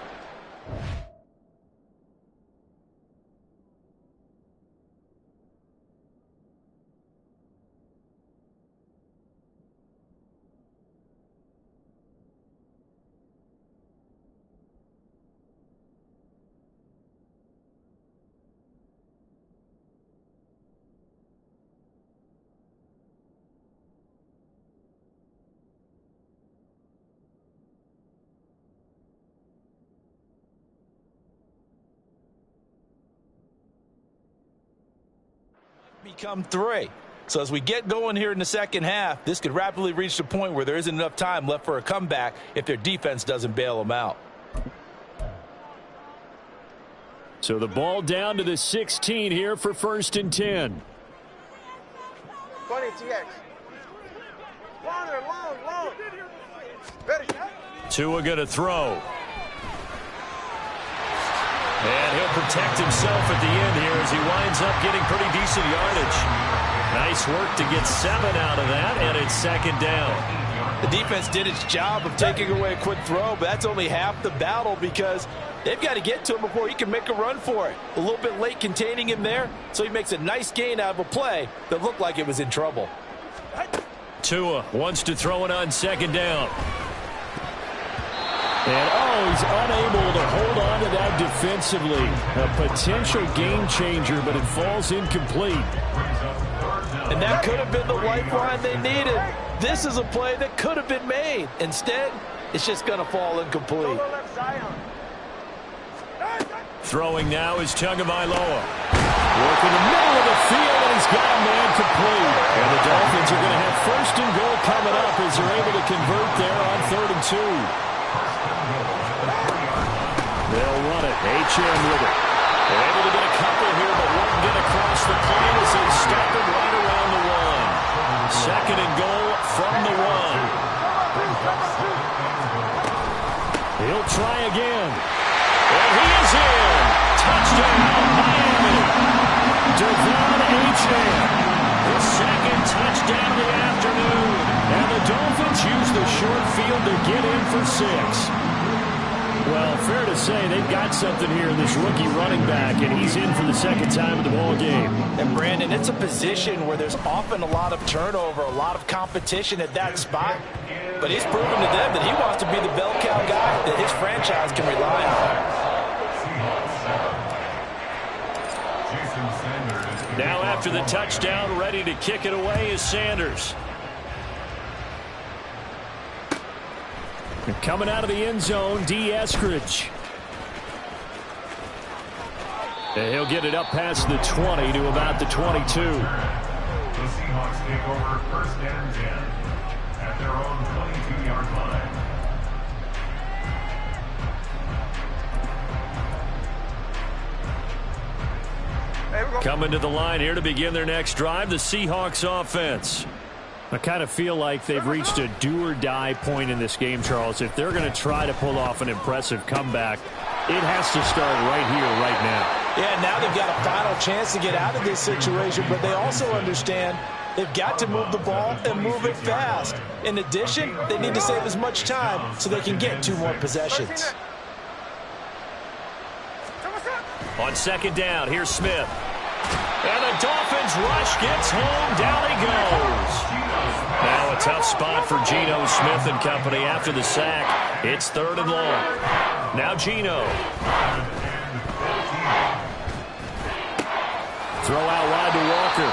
Become 3. So as we get going here in the 2nd half, this could rapidly reach the point where there isn't enough time left for a comeback if their defense doesn't bail them out. So the ball down to the 16 here for 1st and 10. 20 TX. Long. Ready. Tua going to throw. And he'll protect himself at the end here as he winds up getting pretty decent yardage. Nice work to get 7 out of that, and it's 2nd down. The defense did its job of taking away a quick throw, but that's only half the battle because they've got to get to him before he can make a run for it. A little bit late containing him there, so he makes a nice gain out of a play that looked like it was in trouble. Tua wants to throw it on 2nd down. And, he's unable to hold on to that defensively. A potential game changer, but it falls incomplete. And that could have been the lifeline they needed. This is a play that could have been made. Instead, it's just going to fall incomplete. Throwing now is Tagovailoa. Working the middle of the field, and he's got a man complete. And the Dolphins are going to have first and goal coming up as they're able to convert there on 3rd and 2. They'll run it. HM with it. They're able to get a couple here, but won't get across the plane as they stop it right around the 1. 2nd and goal from the 1. He'll try again. And he is in. Touchdown, Miami. Devon Achane. His 2nd touchdown of the afternoon. And the Dolphins use the short field to get in for 6. Well, fair to say they've got something here in this rookie running back, and he's in for the 2nd time in the ball game. And Brandon, it's a position where there's often a lot of turnover, a lot of competition at that spot. But he's proven to them that he wants to be the bell cow guy that his franchise can rely on. Now after the touchdown, ready to kick it away is Sanders. Coming out of the end zone, D. Eskridge. And he'll get it up past the 20 to about the 22. The Seahawks take over 1st and 10 at their own 22-yard line. Coming to the line here to begin their next drive, the Seahawks offense. I kind of feel like they've reached a do-or-die point in this game, Charles. If they're going to try to pull off an impressive comeback, it has to start right here, right now. Yeah, now they've got a final chance to get out of this situation, but they also understand they've got to move the ball and move it fast. In addition, they need to save as much time so they can get 2 more possessions. On 2nd down, here's Smith. And the Dolphins rush gets home. Down he goes. Now a tough spot for Geno Smith and company after the sack. It's 3rd and long. Now Geno. Throw out wide to Walker.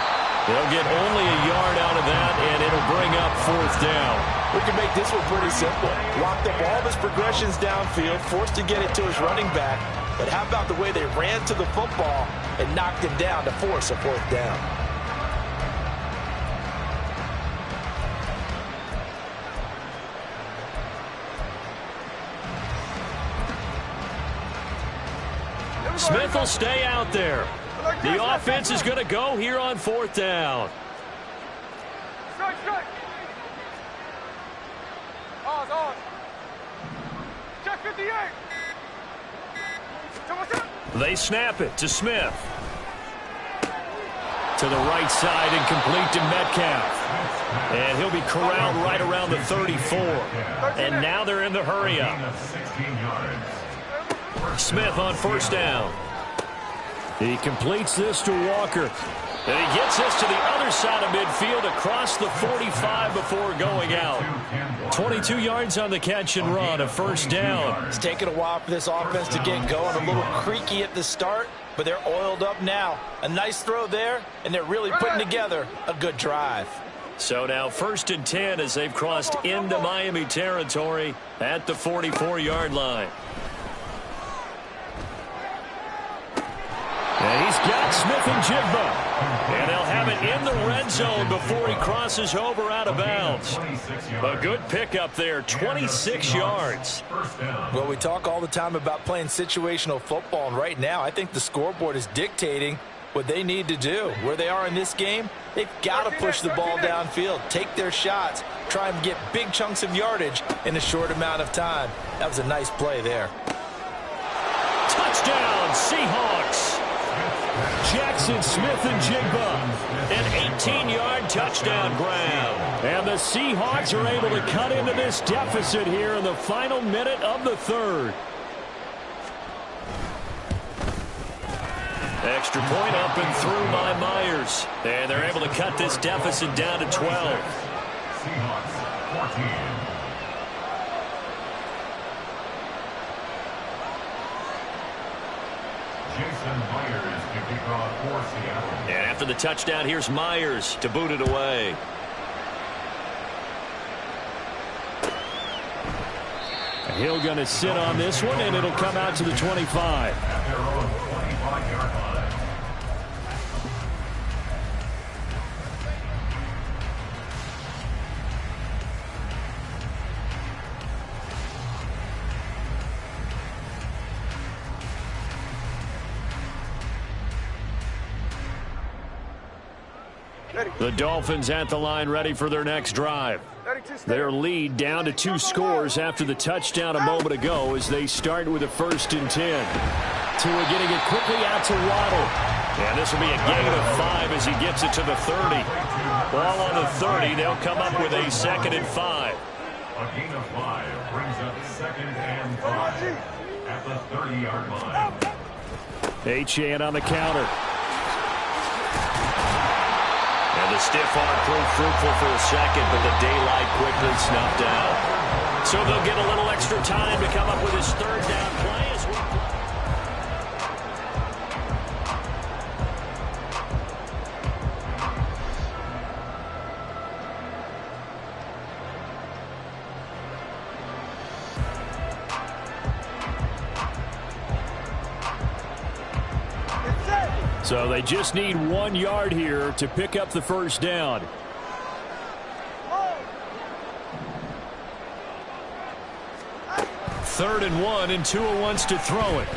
They'll get only a yard out of that, and it'll bring up 4th down. We can make this one pretty simple. Locked up all of his progressions downfield, forced to get it to his running back. But how about the way they ran to the football and knocked him down to force a 4th down? Smith will stay out there. The offense is going to go here on 4th down. Strike. On. Check 58. They snap it to Smith. To the right side and complete to Metcalf. And he'll be corralled right around the 34. And now they're in the hurry-up. Smith on 1st down. He completes this to Walker. And he gets this to the other side of midfield across the 45 before going out. 22 yards on the catch and run, a 1st down. It's taken a while for this offense to get going. A little creaky at the start, but they're oiled up now. A nice throw there, and they're really putting together a good drive. So now 1st and 10 as they've crossed into Miami territory at the 44-yard line. And he's got Smith and Jigba. And they'll have it in the red zone before he crosses over out of bounds. A good pickup there, 26 yards. Well, we talk all the time about playing situational football, and right now I think the scoreboard is dictating what they need to do. Where they are in this game, they've got to push the ball downfield, take their shots, try and get big chunks of yardage in a short amount of time. That was a nice play there. Touchdown, Seahawks. Jackson Smith and Jigba. An 18-yard touchdown grab. And the Seahawks are able to cut into this deficit here in the final minute of the 3rd. Extra point up and through by Myers. And they're able to cut this deficit down to 12. Seahawks 14. after the touchdown. Here's Myers to boot it away. Hill going to sit on this one, and it'll come out to the 25. At their own 25-yard line. The Dolphins at the line ready for their next drive. Their lead down to 2 scores after the touchdown a moment ago as they start with a 1st and 10. Tua getting it quickly out to Waddle. And this will be a gain of 5 as he gets it to the 30. Ball on the 30. They'll come up with a 2nd and 5. A gain of 5 brings up 2nd and 5 at the 30-yard line. Achane on the counter. And the stiff arm proved fruitful for a second, but the daylight quickly snuffed out. So they'll get a little extra time to come up with his 3rd down play as So they just need 1 yard here to pick up the 1st down. Third and 1, and Tua wants to throw it.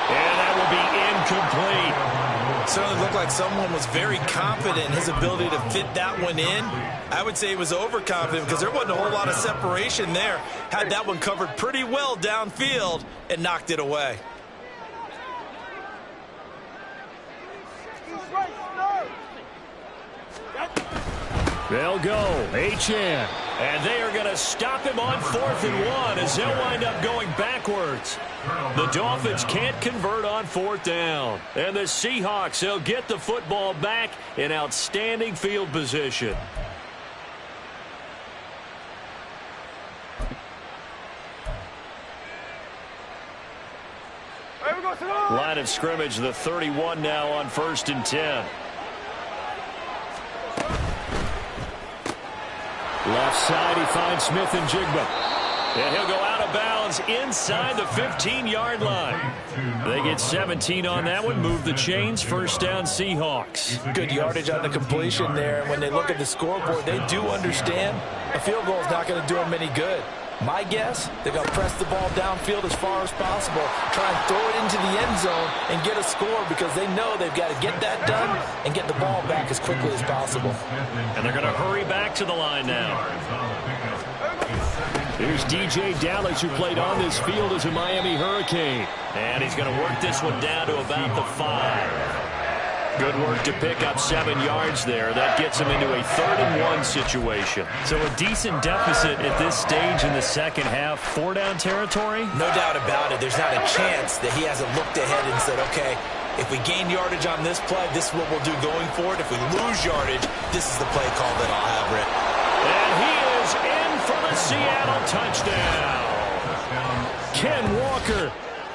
and that will be incomplete. Certainly looked like someone was very confident in his ability to fit that one in. I would say he was overconfident because there wasn't a whole lot of separation there. Had that one covered pretty well downfield and knocked it away. They'll go. Achane. And they are going to stop him on 4th and 1 as they'll wind up going backwards. The Dolphins can't convert on 4th down. And the Seahawks, they'll get the football back in outstanding field position. Line of scrimmage, the 31 now on 1st and 10. Left side, he finds Smith and Jigba. And he'll go out of bounds inside the 15-yard line. They get 17 on that one, move the chains, 1st down Seahawks. Good yardage on the completion there. And when they look at the scoreboard, they do understand a field goal is not going to do them any good. My guess, they're going to press the ball downfield as far as possible, try and throw it into the end zone and get a score because they know they've got to get that done and get the ball back as quickly as possible. And they're going to hurry back to the line now. Here's DJ Dallas, who played on this field as a Miami Hurricane. And he's going to work this one down to about the 5. Good work to pick up 7 yards there. That gets him into a 3rd and 1 situation. So a decent deficit at this stage in the second half. 4-down territory? No doubt about it. There's not a chance that he hasn't looked ahead and said, okay, if we gain yardage on this play, this is what we'll do going forward. If we lose yardage, this is the play call that I'll have written. And he is in for the Seattle touchdown. Ken Walker.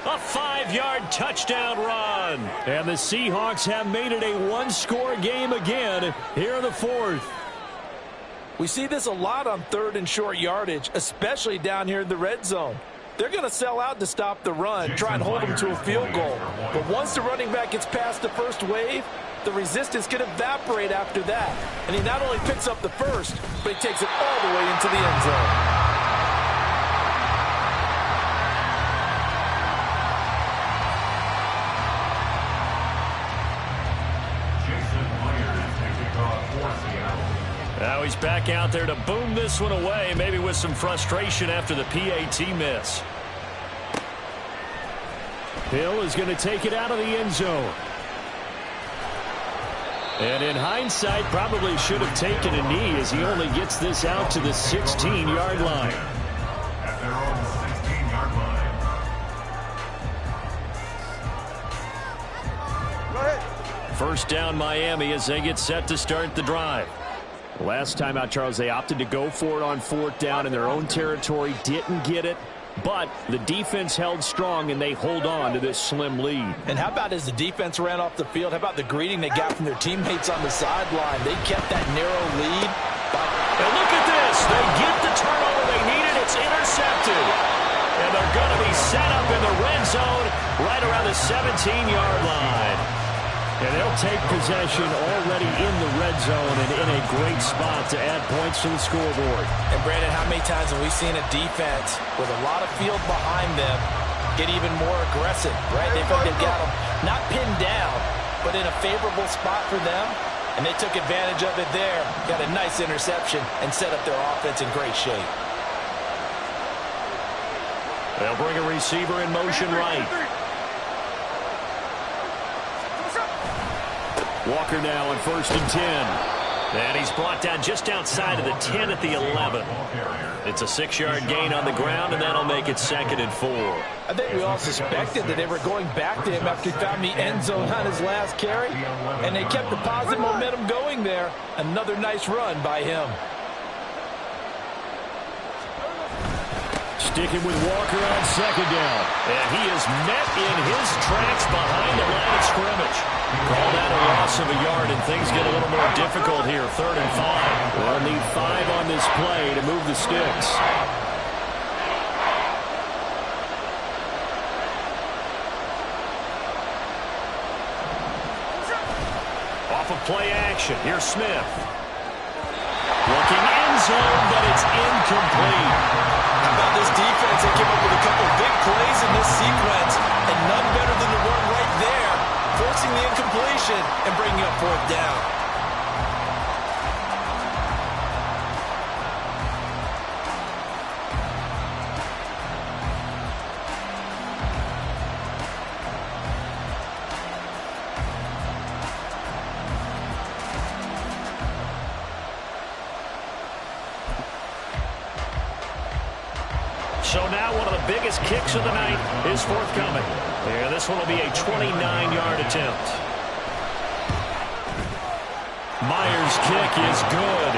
A 5-yard touchdown run. And the Seahawks have made it a 1-score game again here in the 4th. We see this a lot on 3rd and short yardage, especially down here in the red zone. They're going to sell out to stop the run, try and hold them to a field goal. But once the running back gets past the first wave, the resistance can evaporate after that. And he not only picks up the first, but he takes it all the way into the end zone. Now he's back out there to boom this one away, maybe with some frustration after the PAT miss. Hill is going to take it out of the end zone. And in hindsight, probably should have taken a knee as he only gets this out to the 16-yard line. At their own 16-yard line. Go ahead. First down Miami as they get set to start the drive. Last time out, Charles, they opted to go for it on 4th down in their own territory. Didn't get it. but the defense held strong, and they hold on to this slim lead. And how about as the defense ran off the field, how about the greeting they got from their teammates on the sideline? They kept that narrow lead. And look at this. They get the turnover they needed. It's intercepted. And they're going to be set up in the red zone right around the 17-yard line. And they'll take possession already in the red zone and in a great spot to add points to the scoreboard. And, Brandon, how many times have we seen a defense with a lot of field behind them get even more aggressive, right? They've got them not pinned down, but in a favorable spot for them, and they took advantage of it there. Got a nice interception and set up their offense in great shape. They'll bring a receiver in motion right. Walker now on 1st and 10. And he's brought down just outside of the 10 at the 11. It's a 6-yard gain on the ground, and that'll make it 2nd and 4. I think we all suspected that they were going back to him after he found the end zone on his last carry, and they kept the positive momentum going there. Another nice run by him. Sticking with Walker on 2nd down. And he is met in his tracks behind the line of scrimmage. Call that a loss of a yard, and things get a little more difficult here. 3rd and 5. They'll need 5 on this play to move the sticks. Off of play action. Here's Smith. Looking end zone, but it's incomplete. How about this defense? They came up with a couple of big plays in this sequence, and none better than the one right there, forcing the incompletion and bringing up 4th down. So now one of the biggest kicks of the night is forthcoming. And this one will be a 29-yard attempt. Myers' kick is good.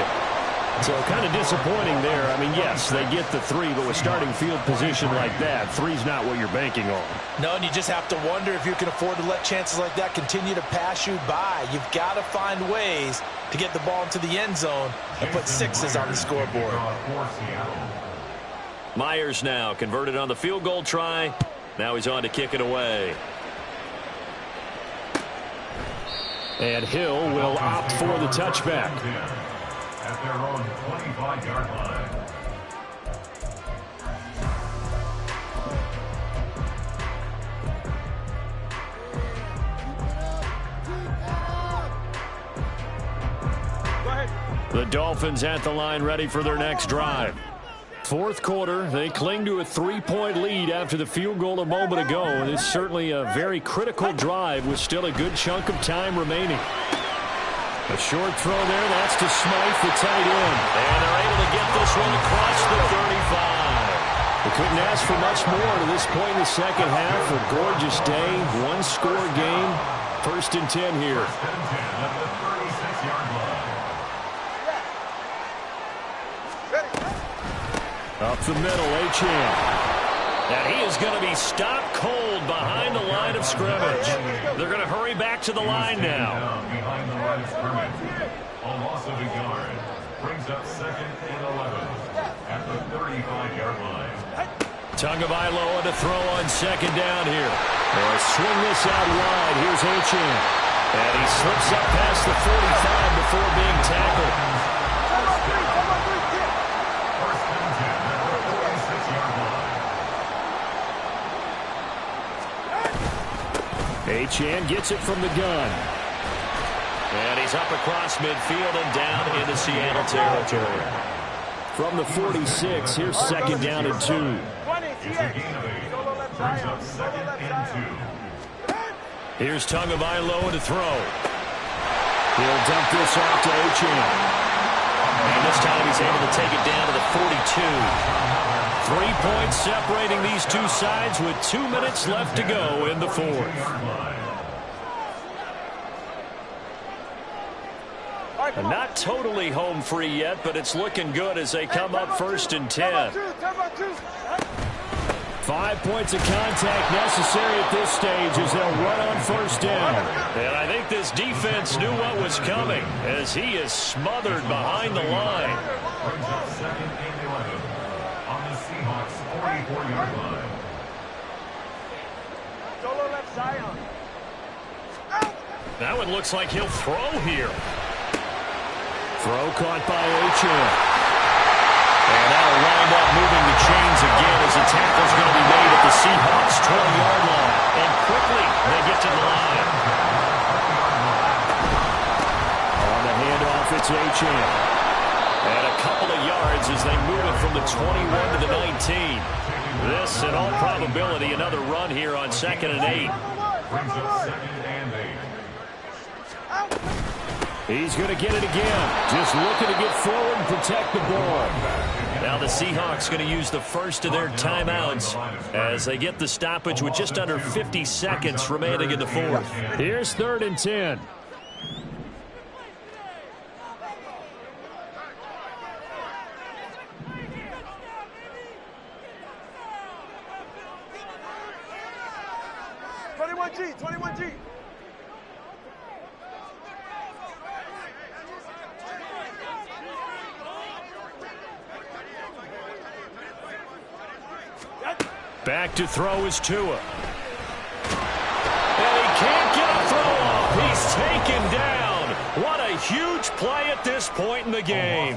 So kind of disappointing there. I mean, yes, they get the 3, but with starting field position like that, 3's not what you're banking on. No, and you just have to wonder if you can afford to let chances like that continue to pass you by. You've got to find ways to get the ball into the end zone and put 6s on the scoreboard. Myers now converted on the field goal try. Now he's on to kick it away. And Hill will opt for the touchback. At their own 25-yard line. The Dolphins at the line ready for their next drive. 4th quarter, they cling to a 3-point lead after the field goal a moment ago, and it's certainly a very critical drive with still a good chunk of time remaining. A short throw there, that's to Smythe, the tight end. And they're able to get this one across the 35. They couldn't ask for much more to this point in the second half. A gorgeous day, 1-score game. 1st and 10 here. 1st and 10 at the 36-yard line. Up the middle, Achane. And he is going to be stopped cold behind the line of scrimmage. They're going to hurry back to the line now. Behind the line of scrimmage. A loss of a yard. Brings up 2nd and 11 at the 35-yard line. Tagovailoa to throw on 2nd down here. They'll swing this out wide. Here's Achane. And he slips up past the 45 before being tackled. Achane gets it from the gun. And he's up across midfield and down into Seattle territory. From the 46, here's 2nd down and 2. It's a gain of 8. Brings up 2nd and 2. Here's Tagovailoa to throw. He'll dump this off to Achane. And this time he's able to take it down to the 42. 3 points separating these two sides with 2 minutes left to go in the 4th. Not totally home free yet, but it's looking good as they come up 1st and 10. 5 points of contact necessary at this stage as they'll run on first down. And I think this defense knew what was coming as he is smothered behind the line. Brings up 2nd and 11 on the Seahawks 44-yard line. Solo left Zion. That one looks like he'll throw here. Throw caught by H.M. And that'll wind up moving the chains again as the tackle's going to be made at the Seahawks 20-yard line. And quickly they get to the line. On the handoff, it's H.M. And a couple of yards as they move it from the 21 to the 19. This, in all probability, another run here on 2nd and 8. Brings up 2nd and 8. He's going to get it again. Just looking to get forward and protect the ball. Now the Seahawks going to use the first of their timeouts as they get the stoppage with just under 50 seconds remaining in the fourth. Here's 3rd and 10. Back to throw is Tua. And he can't get a throw off. He's taken down. What a huge play at this point in the game.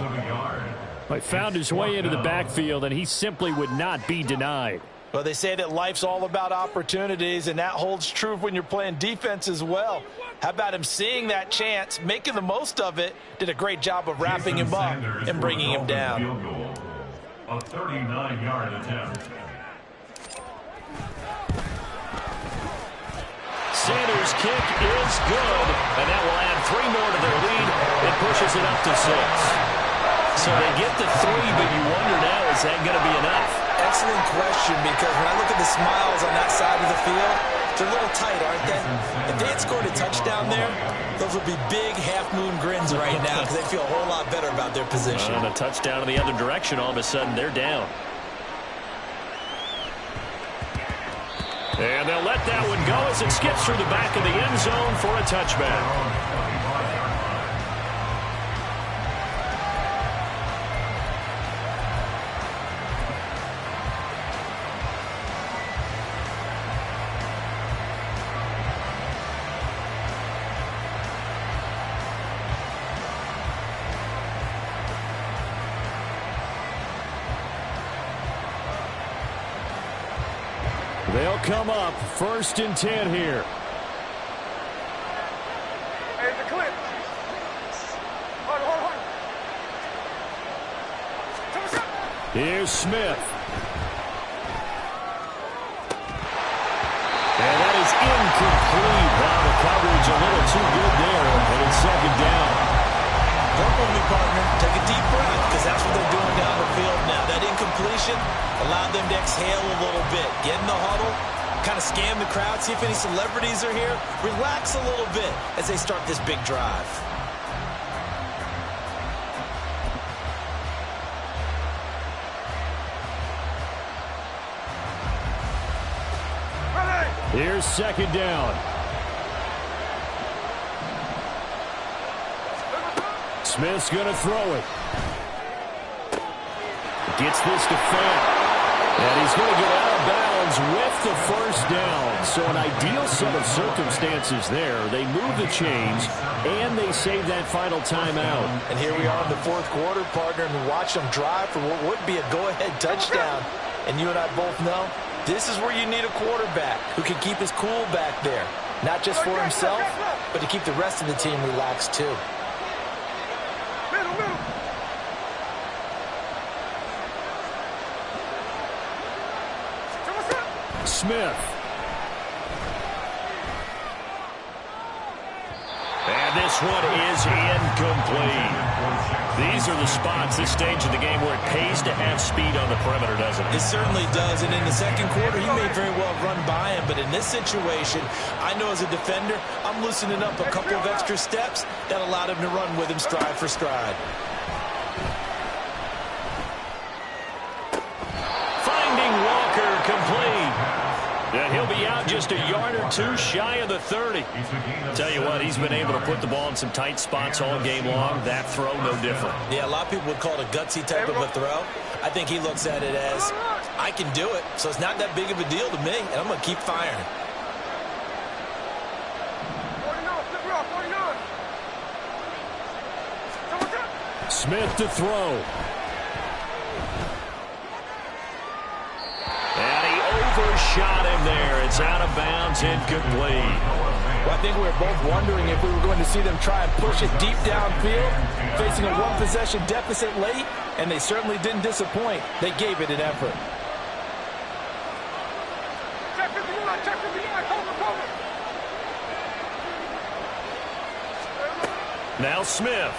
He found his way into the backfield, and he simply would not be denied. Well, they say that life's all about opportunities, and that holds true when you're playing defense as well. How about him seeing that chance, making the most of it, did a great job of wrapping him up and bringing him down. A 39-yard attempt. Sanders' kick is good, and that will add 3 more to their lead. It pushes it up to 6. So they get to 3, but you wonder now, is that going to be enough? Excellent question, because when I look at the smiles on that side of the field, they're a little tight, aren't they? If they had scored a touchdown there, those would be big half-moon grins right now because they feel a whole lot better about their position. And a touchdown in the other direction, all of a sudden they're down. And they'll let that one go as it skips through the back of the end zone for a touchback. They'll come up 1st and 10 here. Hey, the clip. Hold on. Here's Smith. And that is incomplete. Wow, the coverage a little too good there. And it's 2nd down. Don't move me, partner. Take a deep breath, because that's what they're doing down the field now. That incompletion allowed them to exhale a little bit. Get in the huddle, kind of scan the crowd, see if any celebrities are here. Relax a little bit as they start this big drive. Here's 2nd down. Smith's going to throw it. Gets this to Fant. And he's going to get out of bounds with the 1st down. So an ideal set of circumstances there. They move the chains, and they save that final timeout. And here we are in the 4th quarter, partner, and watch them drive for what would be a go-ahead touchdown. And you and I both know this is where you need a quarterback who can keep his cool back there. Not just for himself, but to keep the rest of the team relaxed too. Smith. And this one is incomplete. These are the spots, this stage of the game, where it pays to have speed on the perimeter, doesn't it? It certainly does, and in the 2nd quarter, he may very well run by him, but in this situation, I know as a defender, I'm loosening up a couple of extra steps that allowed him to run with him stride for stride. Finding Walker incomplete. And he'll be out just a yard or two shy of the 30. Tell you what, he's been able to put the ball in some tight spots all game long. That throw, no different. Yeah, a lot of people would call it a gutsy type of a throw. I think he looks at it as, I can do it, so it's not that big of a deal to me, and I'm going to keep firing. 49, Smith to throw. And he overshot him there. It's out of bounds, incomplete. Well, I think we were both wondering if we were going to see them try and push it deep downfield, facing a one-possession deficit late, and they certainly didn't disappoint. They gave it an effort. check 59, check 59, cover. Now Smith.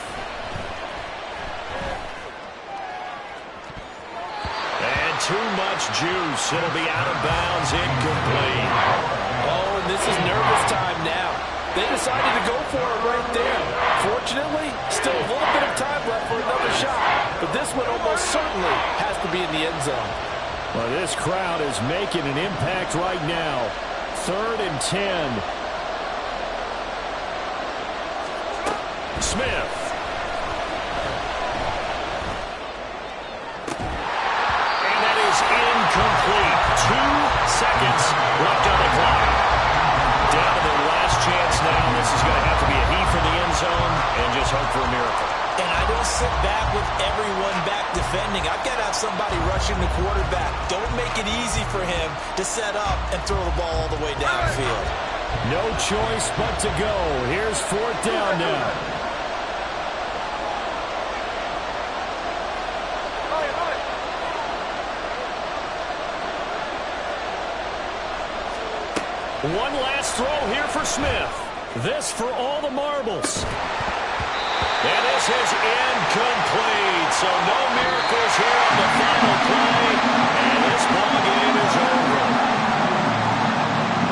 And too much juice. It'll be out of bounds, incomplete. Oh, and this is nervous time now. They decided to go for it right there. Fortunately, still a little bit of time left for another shot. But this one almost certainly has to be in the end zone. Well, this crowd is making an impact right now. 3rd and 10. Smith. And that is incomplete. 2 seconds left on the clock. Down to their last chance now. This is going to have to be a heave from the end zone and just hope for a miracle. And I don't sit back with everyone back defending. I've got to have somebody rushing the quarterback. Don't make it easy for him to set up and throw the ball all the way downfield. No choice but to go. Here's 4th down now. One last throw here for Smith. This for all the marbles. And this is incomplete. So no miracles here on the final play. And this ball game is over.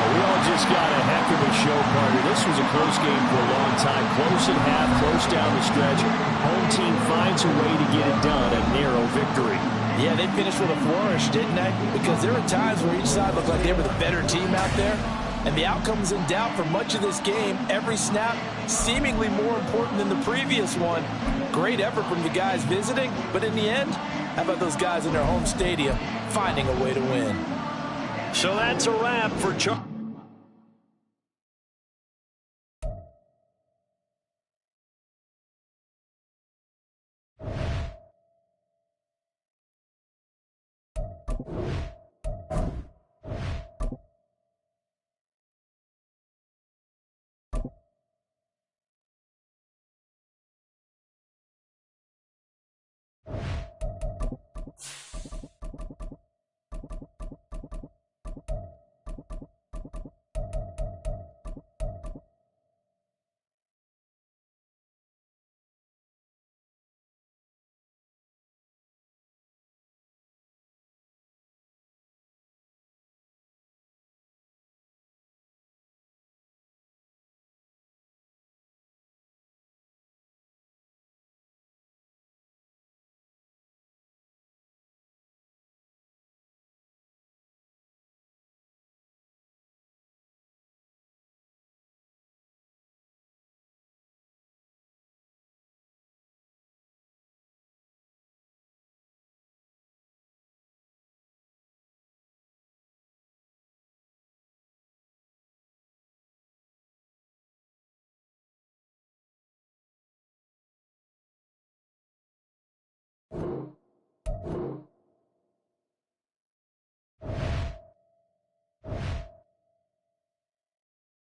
We all just got a heck of a show, partner. This was a close game for a long time. Close at half, close down the stretch. Home team finds a way to get it done. A narrow victory. Yeah, they finished with a flourish, didn't they? Because there were times where each side looked like they were the better team out there. And the outcome's in doubt for much of this game. Every snap seemingly more important than the previous one. Great effort from the guys visiting, but in the end, how about those guys in their home stadium finding a way to win? So that's a wrap for Charles.